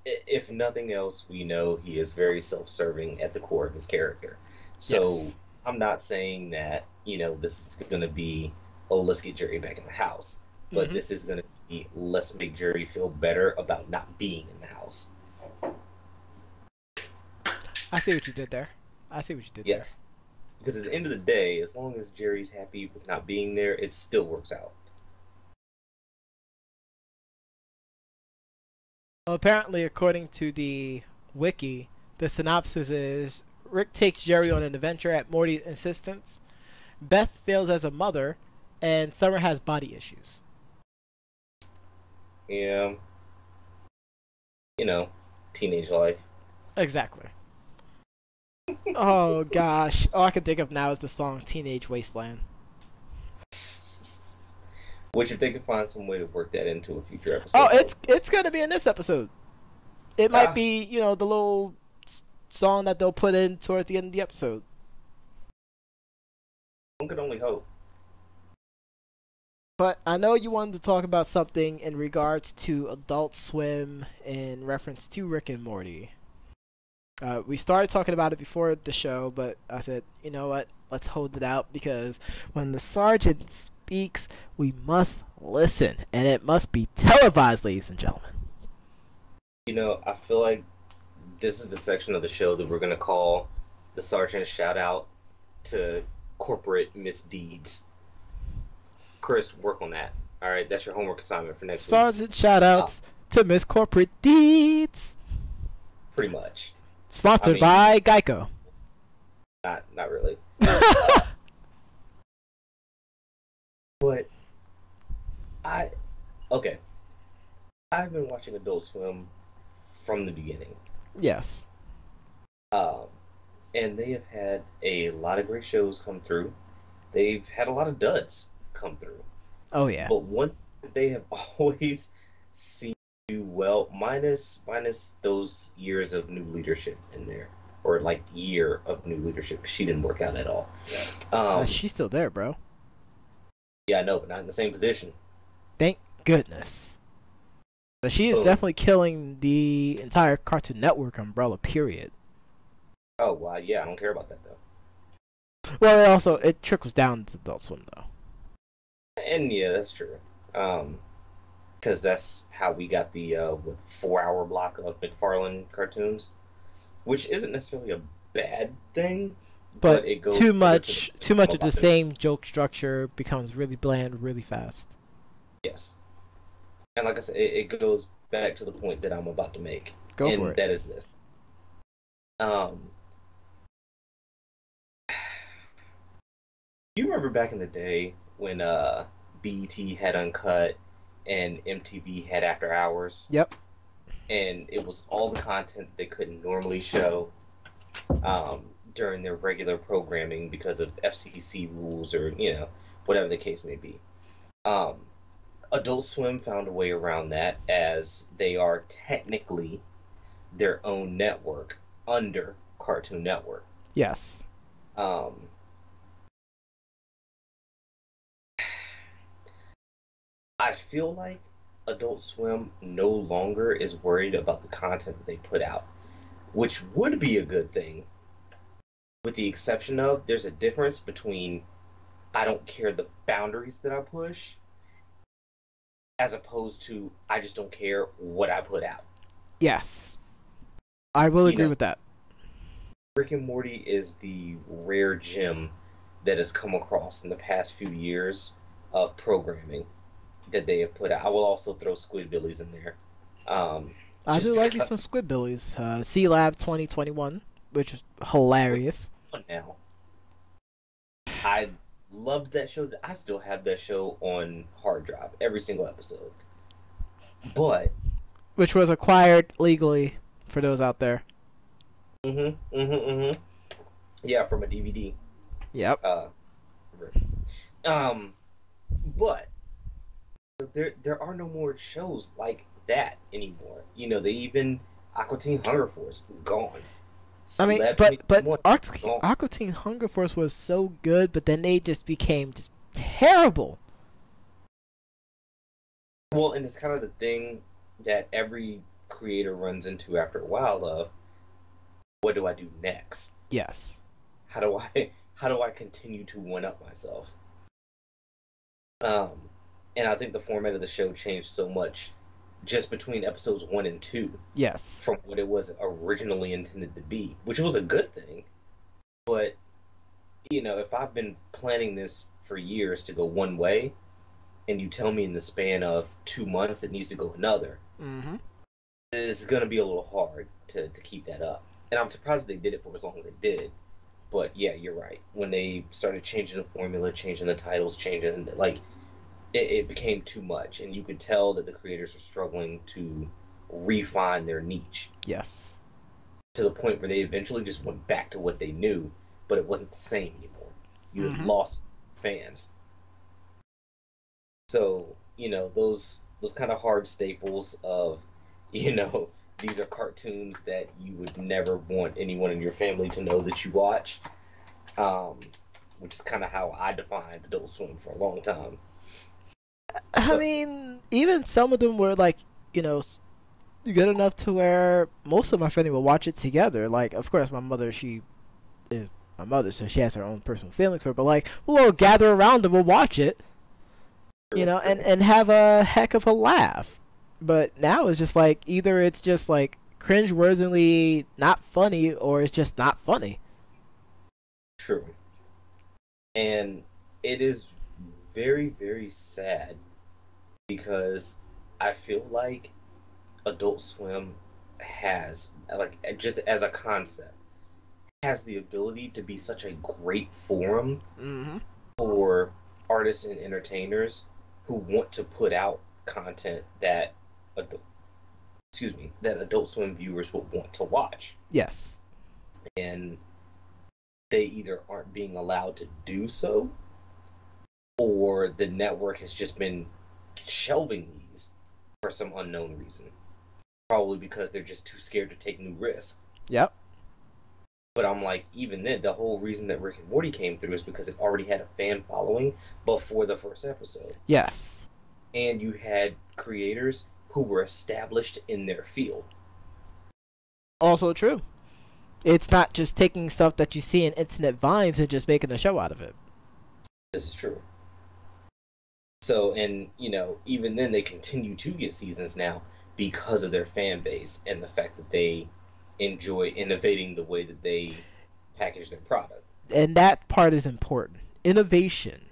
if nothing else, we know he is very self-serving at the core of his character. So yes. I'm not saying that, this is going to be, let's get Jerry back in the house. But this is going to be, let's make Jerry feel better about not being in the house. I see what you did there. Yes. Because at the end of the day, as long as Jerry's happy with not being there, it still works out. Well, apparently, according to the wiki, the synopsis is Rick takes Jerry on an adventure at Morty's insistence. Beth fails as a mother, and Summer has body issues. Yeah. Teenage life. Exactly. Oh gosh, all I can think of now is the song "Teenage Wasteland." Which, if they could find some way to work that into a future episode. Oh, it's gonna be in this episode. It might be, the little song that they'll put in towards the end of the episode. One could only hope. But I know you wanted to talk about something in regards to Adult Swim in reference to Rick and Morty. We started talking about it before the show, but I said, you know what? Let's hold it out, because when the sergeant speaks, we must listen, and it must be televised, ladies and gentlemen. I feel like this is the section of the show that we're gonna call the Sergeant Shout Out to Corporate Misdeeds. Chris, work on that. All right, that's your homework assignment for next week. Sergeant shout outs to Miss Corporate Deeds. Pretty much. Sponsored by Geico. Not really. But okay. I've been watching Adult Swim from the beginning. Yes. And they have had a lot of great shows come through. They've had a lot of duds come through. Oh yeah. But one that they have always seemed to do well, minus those years of new leadership in there, or like year of new leadership. She didn't work out at all. She's still there, bro. Yeah, I know, but not in the same position. Thank goodness. But she is definitely killing the entire Cartoon Network umbrella, period. Oh, well, yeah, I don't care about that, though. Well, it trickles down to Adult Swim, though. And, yeah, that's true. Because that's how we got the 4-hour block of McFarlane cartoons, which isn't necessarily a bad thing, but it goes too much of the same joke structure becomes really bland really fast. Yes. And like I said, it goes back to the point that I'm about to make. Go for it. And that is this. You remember back in the day when BET had Uncut and MTV had After Hours? Yep. And it was all the content they couldn't normally show during their regular programming because of FCC rules or, whatever the case may be. Adult Swim found a way around that, as they are technically their own network under Cartoon Network. Yes. I feel like Adult Swim no longer is worried about the content that they put out, which would be a good thing, with the exception of there's a difference between I don't care the boundaries that I push, as opposed to I just don't care what I put out. Yes. I will agree with that. Rick and Morty is the rare gem that has come across in the past few years of programming that they have put out. I will also throw Squidbillies in there. I do like me some Squidbillies. C-Lab 2021, which is hilarious. Now, I loved that show. I still have that show on hard drive, every single episode. But which was acquired legally for those out there. Yeah, from a DVD. Yep. But there are no more shows like that anymore. They even Aqua Teen Hunger Force gone. I mean, but Aqua Teen Hunger Force was so good, but then they just became just terrible. Well, and it's kind of the thing that every creator runs into after a while of, what do I do next? Yes. How do I continue to one up myself? And I think the format of the show changed so much just between episodes 1 and 2. Yes. From what it was originally intended to be, which was a good thing. But, if I've been planning this for years to go one way, and you tell me in the span of 2 months it needs to go another, it's going to be a little hard to keep that up. And I'm surprised they did it for as long as they did. But yeah, you're right. When they started changing the formula, changing the titles, changing, it became too much. And you could tell that the creators are struggling to refine their niche. Yes. To the point where they eventually just went back to what they knew, but it wasn't the same anymore. You had lost fans. So, those kind of hard staples of, these are cartoons that you would never want anyone in your family to know that you watch, which is kind of how I defined Adult Swim for a long time. I mean, even some of them were like, good enough to where most of my family will watch it together. Like, of course, my mother, she is my mother, so she has her own personal feelings for it. But like, we'll all gather around and we'll watch it, and have a heck of a laugh. But now it's just like, either it's just like cringe-worthily not funny, or it's just not funny. True. And it is very, very sad because I feel like Adult Swim has, like, just as a concept, has the ability to be such a great forum for artists and entertainers who want to put out content that that Adult Swim viewers would want to watch. Yes. And they either aren't being allowed to do so, or the network has just been shelving these for some unknown reason. Probably because they're just too scared to take new risks. Yep. But I'm like, even then, the whole reason that Rick and Morty came through is because it already had a fan following before the first episode. Yes. And you had creators who were established in their field. Also true. It's not just taking stuff that you see in internet vines and just making a show out of it. This is true. So, and, you know, even then they continue to get seasons now because of their fan base and the fact that they enjoy innovating the way that they package their product. And that part is important. Innovation.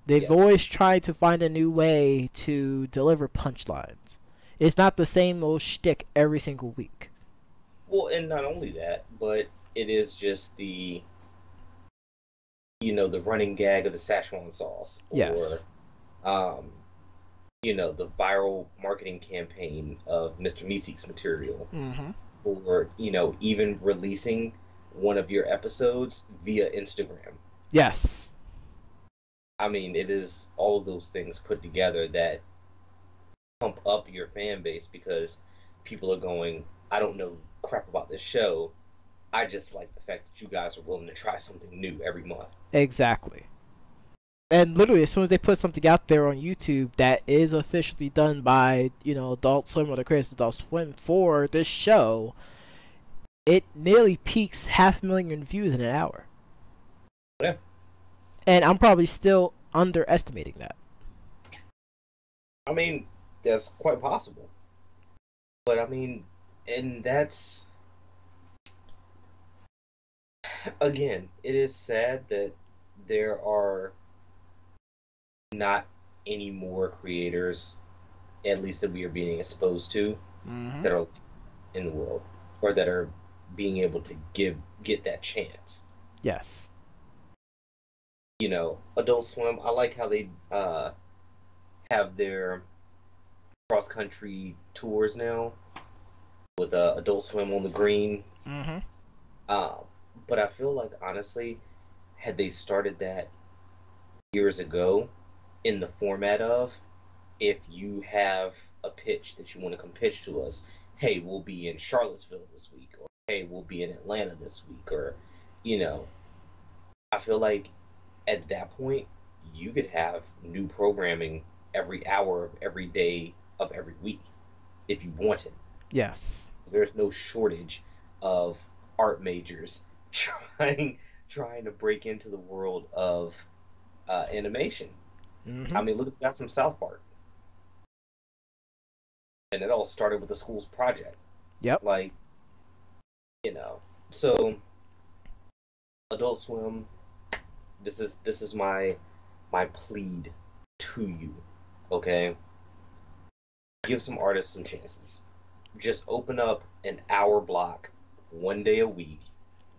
They've always tried to find a new way to deliver punchlines. It's not the same old shtick every single week. Well, and not only that, but it is just the, you know, the running gag of the Szechuan sauce. Yes. Or, you know, the viral marketing campaign of Mr. Meeseek's material. Or, you know, even releasing one of your episodes via Instagram. Yes. I mean, it is all of those things put together that pump up your fan base because people are going, I don't know crap about this show. I just like the fact that you guys are willing to try something new every month. Exactly. And literally, as soon as they put something out there on YouTube that is officially done by, you know, Adult Swim or the creators of Adult Swim for this show, it nearly peaks 500,000 views in an hour. Yeah. And I'm probably still underestimating that. I mean, that's quite possible. But I mean, and that's, again, it is sad that there are not any more creators, at least that we are being exposed to, that are in the world, or that are being able to get that chance. Yes. You know, Adult Swim, I like how they have their cross-country tours now with Adult Swim on the Green. But I feel like, honestly, had they started that years ago in the format of, if you have a pitch that you want to come pitch to us, hey, we'll be in Charlottesville this week, or hey, we'll be in Atlanta this week, or, you know, I feel like at that point, you could have new programming every hour of every day of every week if you wanted. Yes. There's no shortage of art majors trying to break into the world of animation. I mean, look at the guy from South Park. And it all started with the school's project. Yep. Like, you know, so Adult Swim, this is my plead to you, okay? Give some artists some chances. Just open up an hour block one day a week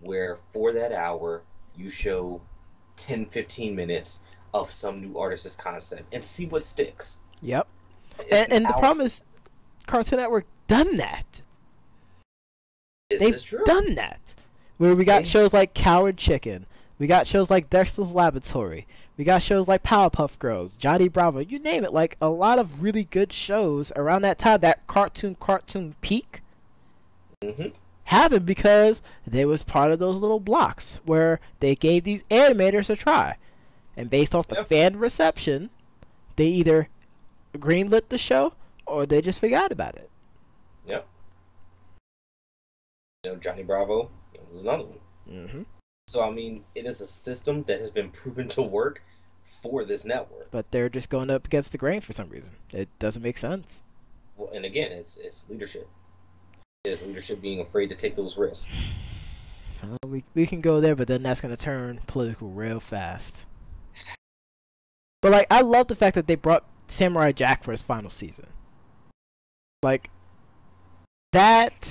where for that hour you show 10-15 minutes of some new artist's concept and see what sticks. Yep. And the problem is Cartoon Network done that. They've done that. Where we got shows like Coward Chicken. We got shows like Dexter's Laboratory. We got shows like Powerpuff Girls, Johnny Bravo, you name it. Like, a lot of really good shows around that time, that cartoon peak, happened because they was part of those little blocks where they gave these animators a try. And based off the fan reception, they either greenlit the show or they just forgot about it. Yep. You know, Johnny Bravo was another one. So, I mean, it is a system that has been proven to work for this network. But they're just going up against the grain for some reason. It doesn't make sense. Well, and again, it's leadership. Is leadership being afraid to take those risks? We can go there, but then that's gonna turn political real fast. But like, I love the fact that they brought Samurai Jack for his final season. Like that,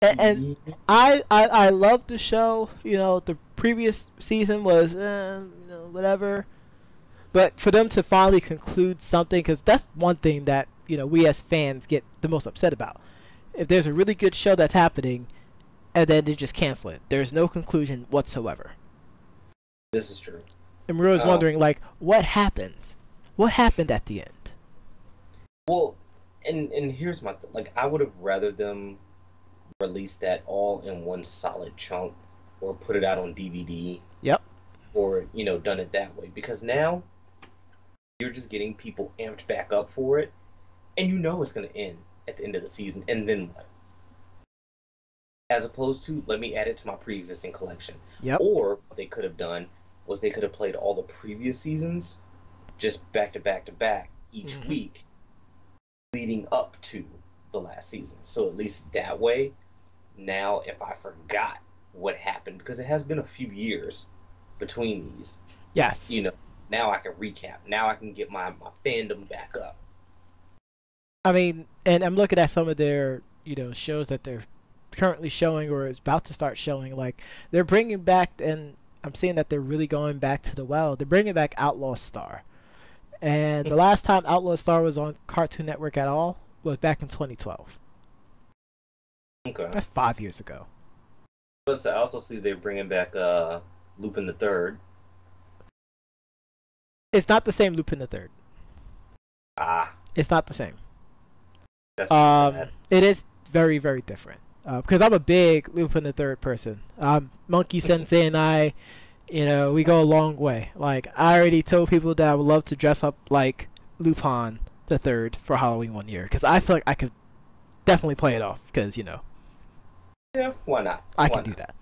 and I love the show. You know, the previous season was whatever. But for them to finally conclude something, because that's one thing that we as fans get the most upset about. If there's a really good show that's happening, and then they just cancel it, there's no conclusion whatsoever. This is true. And we're always wondering, like, what happens? What happened at the end? Well, and here's my like, I would have rather them release that all in one solid chunk, or put it out on DVD. Yep. Or done it that way, because now you're just getting people amped back up for it, and it's going to end at the end of the season, and then what? As opposed to, let me add it to my pre-existing collection. Yep. Or what they could have done was they could have played all the previous seasons just back to back to back each week leading up to the last season. So at least that way, now if I forgot what happened, because it has been a few years between these. Yes. Now I can recap. Now I can get my fandom back up. I mean, and I'm looking at some of their, shows that they're currently showing or is about to start showing. Like, they're bringing back, and I'm seeing that they're really going back to the well. They're bringing back Outlaw Star. And the last time Outlaw Star was on Cartoon Network at all was back in 2012. Okay. That's 5 years ago. But I also see they're bringing back Lupin the Third. It's not the same Lupin the Third. It's not the same. That's sad. It is very, very different. Because I'm a big Lupin the Third person. Monkey Sensei and I, we go a long way. Like, I already told people that I would love to dress up like Lupin the Third for Halloween one year. Because I feel like I could definitely play it off. Because, Yeah, why not? I can do that.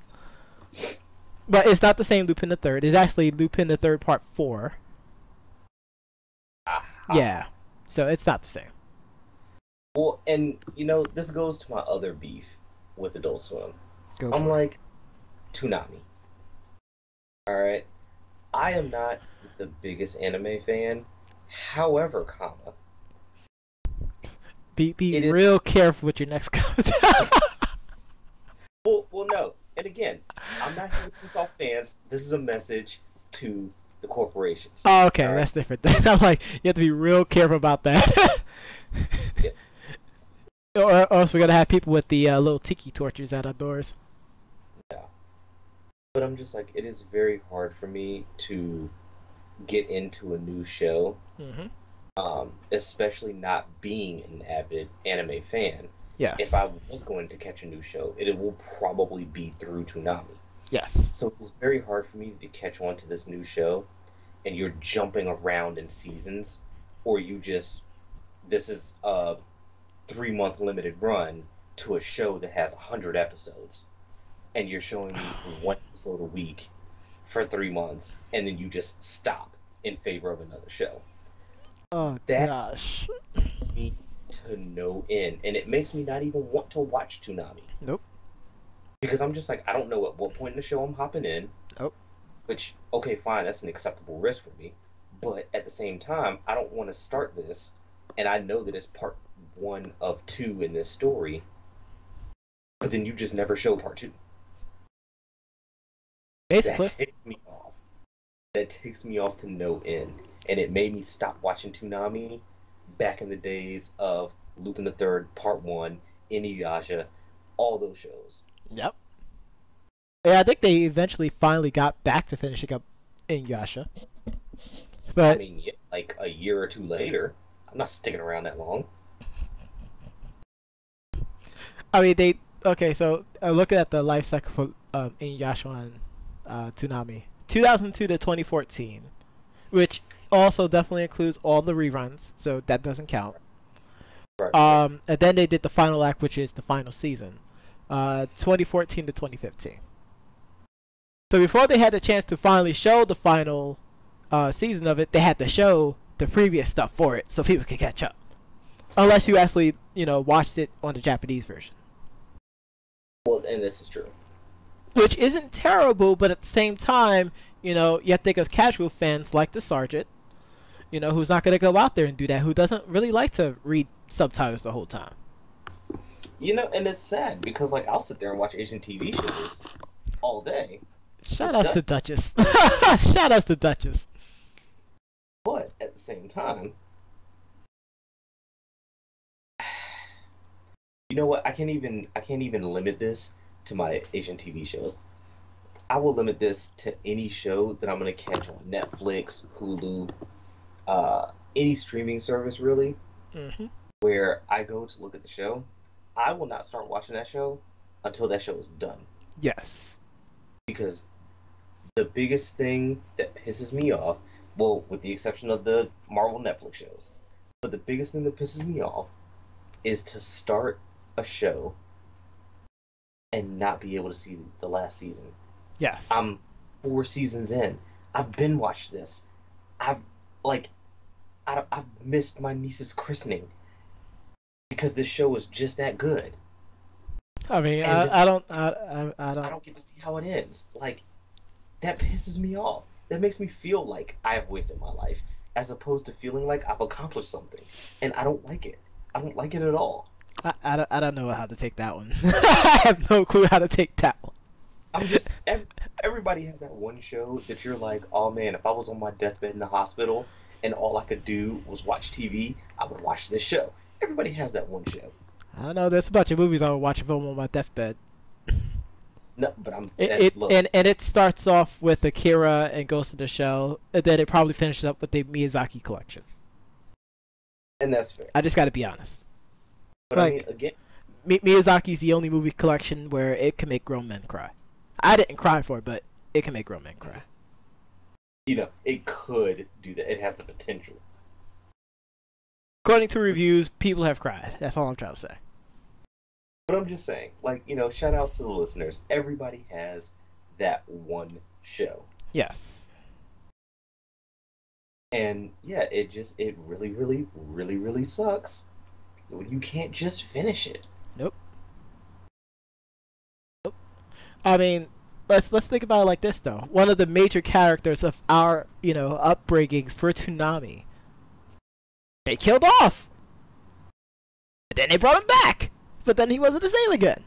But it's not the same Lupin the Third. It's actually Lupin the Third Part 4. Yeah. So it's not the same. Well, and this goes to my other beef with Adult Swim. I'm like, Toonami. Alright? I am not the biggest anime fan. However, be real careful with your next comment. Well, no. And again, I'm not here to piss off fans. This is a message to the corporations. Oh, okay, right? That's different. I'm like, you have to be real careful about that. Yeah. Or else we're gonna have people with the little tiki torches at our doors. Yeah. But I'm just like, it is very hard for me to get into a new show, especially not being an avid anime fan. Yes. If I was going to catch a new show, it will probably be through Toonami. Yes. So it's very hard for me to catch on to this new show, and you're jumping around in seasons, or this is a 3-month limited run to a show that has 100 episodes, and you're showing me 1 episode a week for 3 months, and then you just stop in favor of another show. Oh, gosh. That's me to no end, and it makes me not even want to watch Toonami. Nope. Because I'm just like, I don't know at what point in the show I'm hopping in. Nope. Which, okay, fine, that's an acceptable risk for me. But at the same time, I don't want to start this, and I know that it's part 1 of 2 in this story, but then you just never show part 2. Basically. That takes me off. That takes me off to no end. And it made me stop watching Toonami back in the days of Lupin the Third, Part 1, Inuyasha, all those shows. Yep. Yeah, I think they eventually finally got back to finishing up Inuyasha. But I mean, like a year or 2 later. I'm not sticking around that long. I mean, okay, so looking at the life cycle for Inuyasha on Toonami. 2002 to 2014, which also definitely includes all the reruns, so that doesn't count. Right. And then they did the final act, which is the final season. 2014 to 2015. So before they had the chance to finally show the final season of it, they had to show the previous stuff for it so people could catch up. Unless you actually, watched it on the Japanese version. Well, and this is true. which isn't terrible, but at the same time, you have to think of casual fans like the Sergeant, who's not going to go out there and do that, who doesn't really like to read subtitles the whole time. And it's sad because like I'll sit there and watch Asian TV shows all day. Shout outs to Duchess. Shout outs to Duchess. But at the same time, you know what? I can't even limit this to my Asian TV shows. I will limit this to any show that I'm gonna catch on Netflix, Hulu, any streaming service really, where I go to look at the show. I will not start watching that show until that show is done. Yes. Because the biggest thing that pisses me off, well, with the exception of the Marvel Netflix shows, but the biggest thing that pisses me off is to start a show and not be able to see the last season. Yes. I'm 4 seasons in. I've been watched this. I've missed my niece's christening because this show was just that good. I mean, I don't get to see how it ends. Like, that pisses me off. That makes me feel like I have wasted my life, as opposed to feeling like I've accomplished something. And I don't like it. I don't like it at all. I don't know how to take that one. I have no clue how to take that one. I'm just... Everybody has that one show that you're like, oh man, if I was on my deathbed in the hospital and all I could do was watch TV, I would watch this show. Everybody has that one show. I don't know. There's a bunch of movies I would watch if I'm on my deathbed. No, but and it starts off with Akira and Ghost in the Shell, and then it probably finishes up with the Miyazaki collection. And that's fair. I just got to be honest. But like, I mean, again, Miyazaki's the only movie collection where it can make grown men cry. I didn't cry for it, but it can make grown men cry. It could do that. It has the potential. According to reviews, people have cried. That's all I'm trying to say. But I'm just saying, like, shout outs to the listeners. Everybody has that one show. Yes. And yeah, it really, really, really, really sucks when you can't just finish it. Nope. I mean, let's think about it like this though. One of the major characters of our, upbringings for Toonami, they killed off. And then they brought him back. But then he wasn't the same again.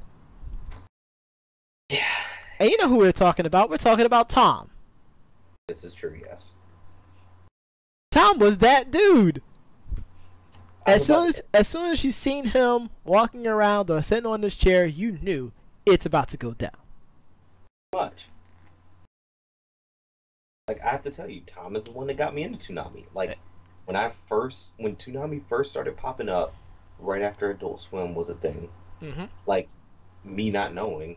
Yeah. And you know who we're talking about? We're talking about Tom. This is true, yes. Tom was that dude. As soon as you seen him walking around or sitting on this chair, you knew it's about to go down. Much. Like, I have to tell you, Tom is the one that got me into Toonami. Like, when Toonami first started popping up, right after Adult Swim was a thing, like, me not knowing,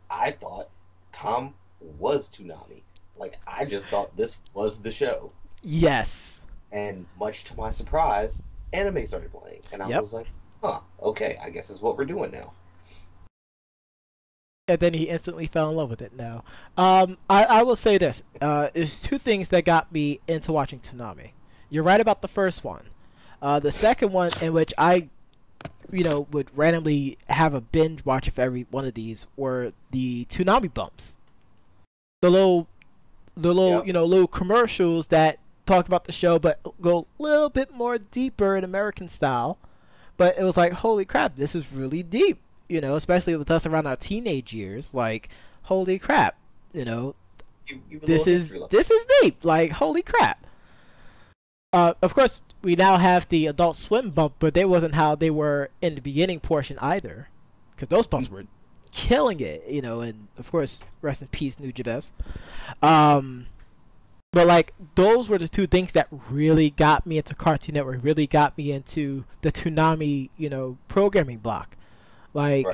I thought Tom was Toonami. Like, I just thought this was the show. Yes. And much to my surprise, anime started playing. And I was like, huh, okay, I guess it's what we're doing now. And then he instantly fell in love with it now. I will say this. There's 2 things that got me into watching Toonami. You're right about the first one. The second one, in which I would randomly have a binge watch of every one of these, were the Toonami bumps. The little little commercials that talked about the show but go a little bit more deeper in American style. But it was like, holy crap, this is really deep. Especially with us around our teenage years, like, holy crap, this is deep, like, holy crap. Of course, we now have the Adult Swim bump, but they wasn't how they were in the beginning portion either, because those bumps were killing it, and of course, rest in peace, New Jabez. But like, those were the 2 things that really got me into Cartoon Network, really got me into the Toonami, programming block. Like,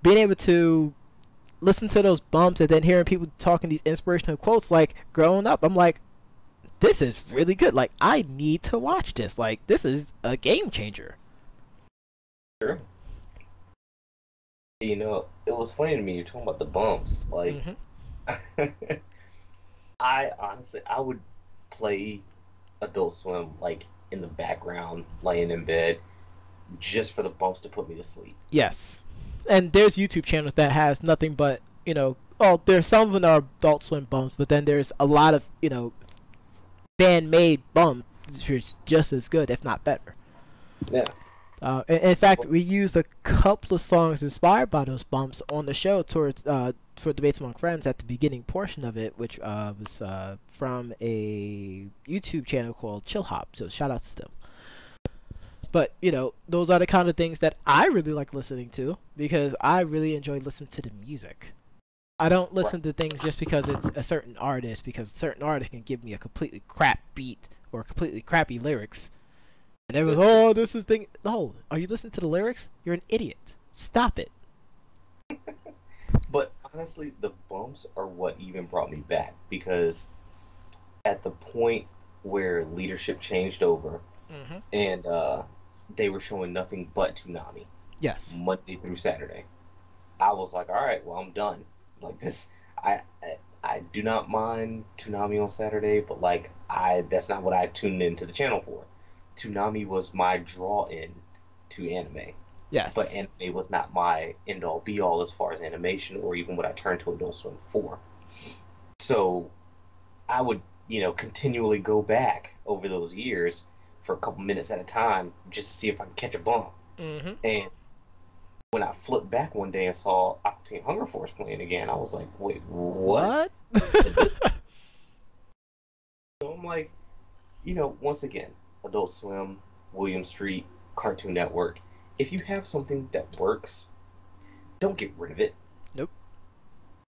being able to listen to those bumps and then hearing people talking these inspirational quotes, like, growing up, I'm like, this is really good. Like, I need to watch this. Like, this is a game changer. Sure. It was funny to me, you're talking about the bumps. Like, I would play Adult Swim, like, in the background, laying in bed, just for the bumps to put me to sleep. Yes. and there's YouTube channels that has nothing but, well, there's some of them are Adult Swim bumps, but then there's a lot of, fan-made bumps which is just as good, if not better. Yeah. In fact, we used a couple of songs inspired by those bumps on the show towards for Debates Among Friends at the beginning portion of it, which was from a YouTube channel called Chill Hop. So shout out to them. But those are the kind of things that I really like listening to because I really enjoy listening to the music. I don't listen to things just because it's a certain artist, because a certain artist can give me a completely crap beat or completely crappy lyrics. And everyone's, oh, this is thing. No, are you listening to the lyrics? You're an idiot. Stop it. But honestly, the bumps are what even brought me back, because at the point where leadership changed over and they were showing nothing but Toonami. Yes. Monday through Saturday. I was like, all right, well, I'm done. Like this, I do not mind Toonami on Saturday, but that's not what I tuned into the channel for. Toonami was my draw-in to anime. Yes. But anime was not my end-all, be-all as far as animation or even what I turned to Adult Swim for. So I would, continually go back over those years for a couple minutes at a time just to see if I could catch a bump. And when I flipped back one day and saw Octane Hunger Force playing again, I was like, wait, what? So I'm like, once again, Adult Swim, William Street, Cartoon Network. If you have something that works, don't get rid of it. Nope.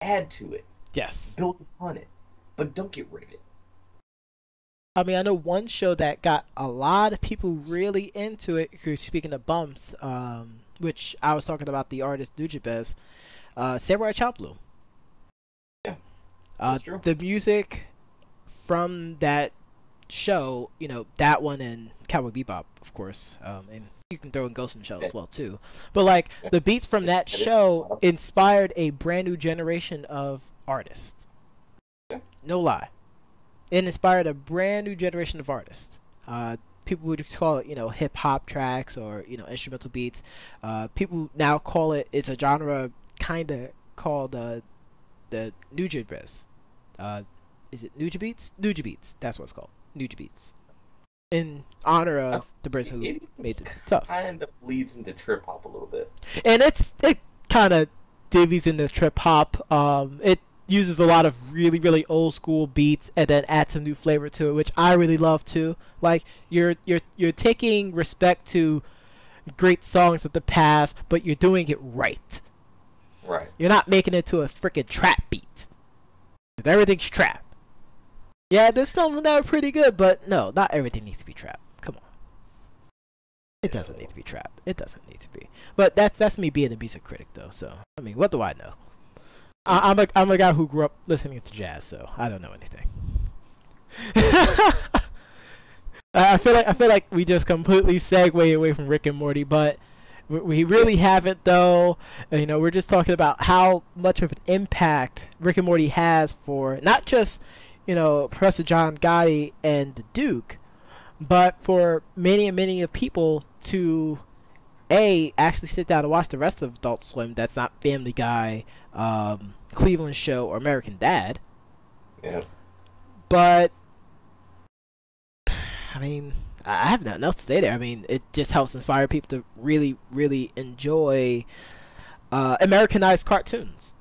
Add to it. Yes. Build upon it. But don't get rid of it. I mean, I know one show that got a lot of people really into it, speaking of bumps, which I was talking about the artist Nujabes, Samurai Champloo. Yeah, that's true. The music from that show, that one and Cowboy Bebop, of course, and you can throw in Ghost in the Shell as well too. But the beats from that show inspired a brand new generation of artists. No lie, it inspired a brand new generation of artists. People would call it, hip hop tracks or instrumental beats. People now call it's a genre kind of called the Nujabes. Is it Nujabeats? Nujabeats, that's what it's called. Nujabeats. In honor of the person who made it tough. Kind of leads into trip hop a little bit. And it kind of divvies into trip hop. It uses a lot of really, really old school beats and then adds some new flavor to it, which I really love too. Like you're taking respect to great songs of the past, but you're doing it right. Right. You're not making it to a freaking trap beat. 'Cause everything's trap. Yeah, there's some that are pretty good, but no, not everything needs to be trap. Come on. It doesn't need to be trap. It doesn't need to be. But that's me being a music critic though, so I mean, what do I know? I'm a guy who grew up listening to jazz, so I don't know anything. I feel like we just completely segue away from Rick and Morty, but we really haven't though. We're just talking about how much of an impact Rick and Morty has for not just Professor John Gotti and the Duke, but for many and many of people to actually sit down and watch the rest of Adult Swim that's not Family Guy, Cleveland Show, or American Dad. Yeah. But I mean, I have nothing else to say there. I mean, it just helps inspire people to really, really enjoy Americanized cartoons.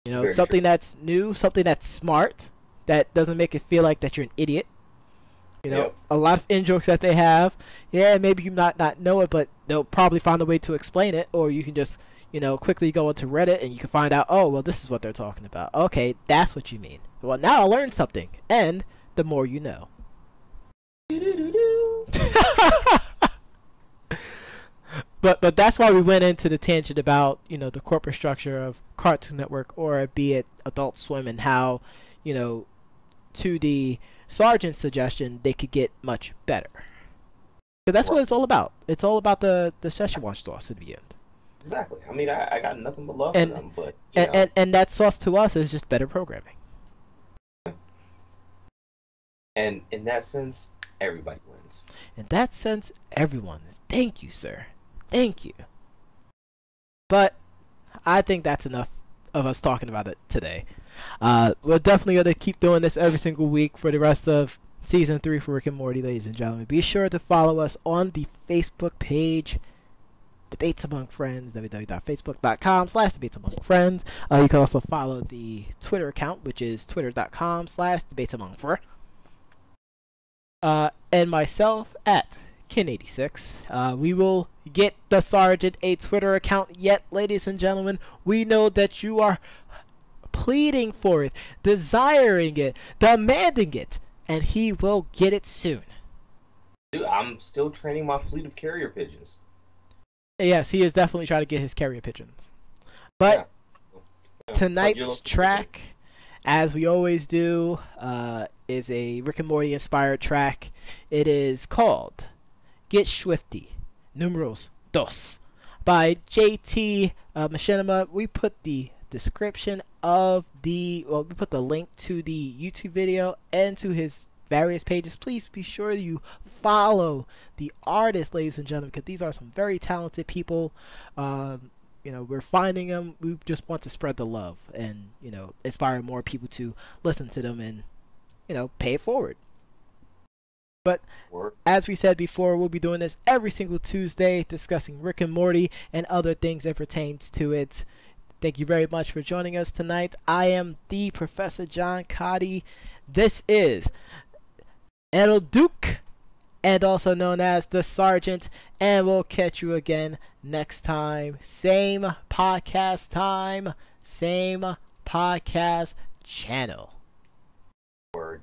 Very something true. that's new, something that's smart, that doesn't make it feel like that you're an idiot. Yep. A lot of in-jokes that they have, yeah, maybe you not know it, but they'll probably find a way to explain it, or you can just, quickly go into Reddit and you can find out, oh, well, this is what they're talking about. Okay, that's what you mean. Well, now I learned something, and the more you know. But that's why we went into the tangent about, the corporate structure of Cartoon Network, or be it Adult Swim, and how, to the Sergeant's suggestion, they could get much better. So that's what it's all about. It's all about the Szechuan sauce in the end. Exactly. I mean, I got nothing but love for them, but and that sauce to us is just better programming. And in that sense, everybody wins. In that sense, everyone. Thank you, sir. Thank you. But I think that's enough of us talking about it today. We're definitely going to keep doing this every single week for the rest of Season 3 for Rick and Morty, ladies and gentlemen. Be sure to follow us on the Facebook page, Debates Among Friends, www.facebook.com/debatesamongfriends. You can also follow the Twitter account, which is twitter.com/debatesamongfr. And myself at Kin86. We will get the Sergeant a Twitter account yet, ladies and gentlemen. We know that you are pleading for it, desiring it, demanding it, and he will get it soon. Dude, I'm still training my fleet of carrier pigeons. Yes, he is definitely trying to get his carrier pigeons. But tonight's track, as we always do, is a Rick and Morty inspired track. It is called Get Swifty, Numerals Dos, by JT Machinima. We put the description of we put the link to the YouTube video and to his various pages. Please be sure you follow the artist, ladies and gentlemen, because these are some very talented people. We're finding them. We just want to spread the love and, inspire more people to listen to them and, pay it forward. But as we said before, we'll be doing this every single Tuesday, discussing Rick and Morty and other things that pertains to it. Thank you very much for joining us tonight. I am the Professor John Cotty. This is El Duke, and also known as the Sergeant, and we'll catch you again next time. Same podcast time, same podcast channel. Word.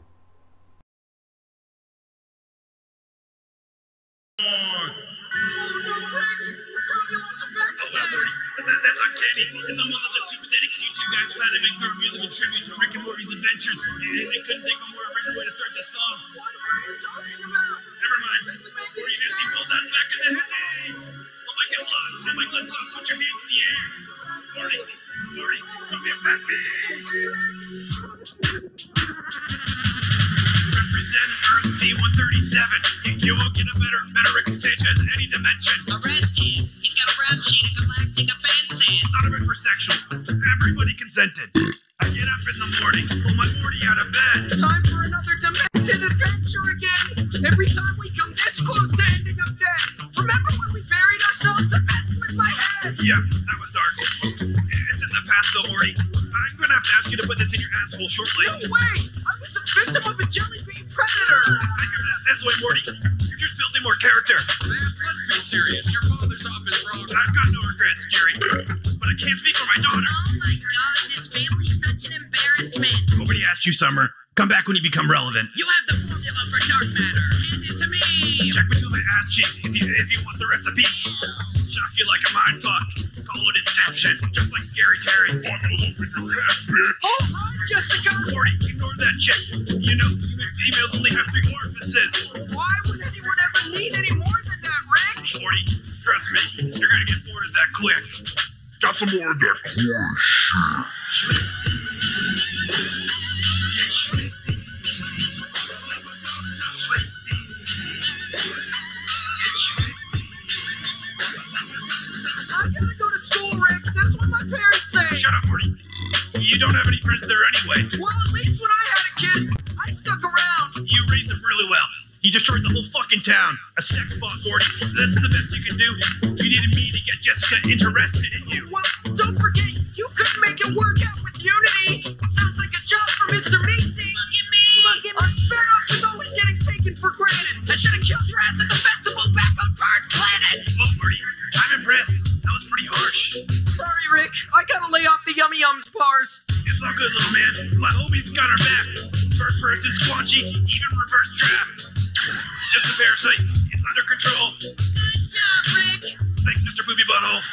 That's uncanny. It's almost as if two pathetic YouTube guys decided to make their musical tribute to Rick and Morty's adventures, and they couldn't think of a more original way to start this song. What are you talking about? Never mind. Doesn't make Morty any Nancy pulls sense. that back in the hizzy. Oh my god, blood. Oh my god, blood. Put your hands in the air. Morty, come here, fat pig. Represent Earth C-137. You won't get a better Rick Sanchez in any dimension. Arrest him. He's got a rap sheet of galactic offenses. None of it for sexual. Everybody consented. I get up in the morning, pull my Morty out of bed. Time for another dimension adventure again. Every time we come this close to ending up dead. Remember when we buried ourselves to mess with my head? Yeah, that was dark. It's in the past though, Morty. I'm gonna have to ask you to put this in your asshole shortly. No way! I was a victim of a jelly bean predator. Think of it this way, Morty. You're just building more character. Man, let's be serious. Your father's off his road. I've got no regrets, Jerry. But I can't speak for my daughter. Oh my god, this family is such an embarrassment. Nobody asked you, Summer. Come back when you become relevant. You have the formula for dark matter. Hand it to me. Check between my ass cheeks if you want the recipe. Shock you like a mind fuck. Call it Inception, just like Scary Terry. I'm gonna look in your head, bitch. Oh, hi, Jessica. Morty, ignore that chick. You know, females only have 3 orifices. Why would anyone ever need any more than that, Rick? Morty, trust me, you're gonna get bored of that quick. Drop some more of that cool shit. I gotta go to school, Rick. That's what my parents say. Shut up, Morty. You don't have any friends there anyway. Well, at least when I had a kid, I stuck around. You raised them really well. You destroyed the whole fucking town. A sex bot, Morty. That's the best you could do. You needed me to get Jessica interested in you. Well, don't forget, you couldn't make it work out with Unity. Sounds like a job for Mr. Meeseeks. Look at me. I'm fed up with always getting taken for granted. I should have killed your ass at the festival back on Bird Planet. Look, Morty, I'm impressed. That was pretty harsh. Sorry, Rick. I gotta lay off the Yummy Yums bars. It's all good, little man. My homie's got our back. First person squanchy, even reverse draft. Just a parasite. It's under control. Good job, Rick. Thanks, Mr. Booby Butthole.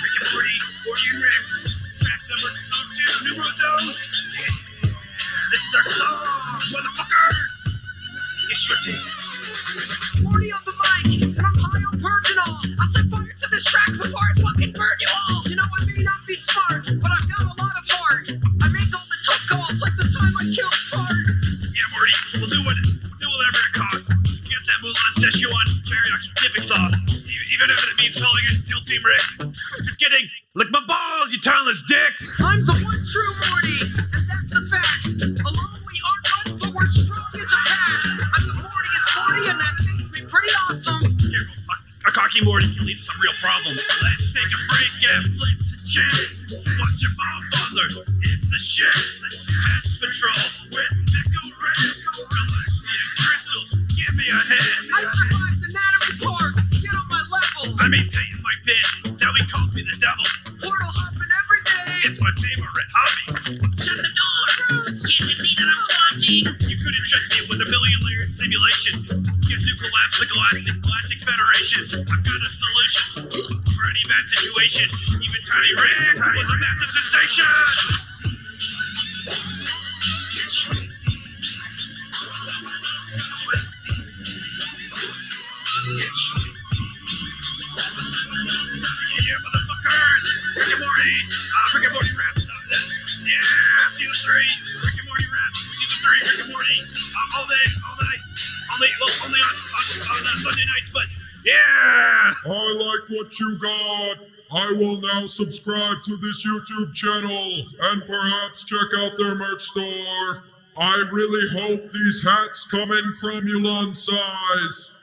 Rick and Morty, Morty and Rick. Track number 2, numero dos. This is our song, motherfuckers. Get swifty. Morty on the mic, and I'm high on Virginal. I'll set fire to this track before I fucking burn you all. You know, I may not be smart, but I've got a lot of heart. I make all the Morty's calling it Steel Team Rick. Just kidding. Lick my balls, you toneless dicks. I'm the one true Morty, and that's a fact. Alone we aren't much, but we're strong as a pack. I'm the Mortiest Morty, and that makes me pretty awesome. A cocky Morty can lead to some real problems. Let's take a break and flip the chance. Watch your mom butler. It's a shit. Pest Patrol with Nickel Red. Galaxian crystals, give me a hand. I survived Anatomy Park. Get on my level. I mean, Satan's my bitch. Now he calls me the devil. Portal hopping every day. It's my favorite hobby. Shut the door, Bruce. Can't you see that I'm swatching? You couldn't shut me with a billion-layered simulation. Get to collapse the Galactic Federation. I've got a solution for any bad situation. Even Tiny Rick was a massive sensation. Yeah, motherfuckers! Rick and Morty! Rick and Morty rap! Yeah, season 3! Rick and Morty rap! Season 3, Rick and Morty! All day, all night! Only on Sunday nights, but yeah! I like what you got. I will now subscribe to this YouTube channel and perhaps check out their merch store. I really hope these hats come in cromulon size.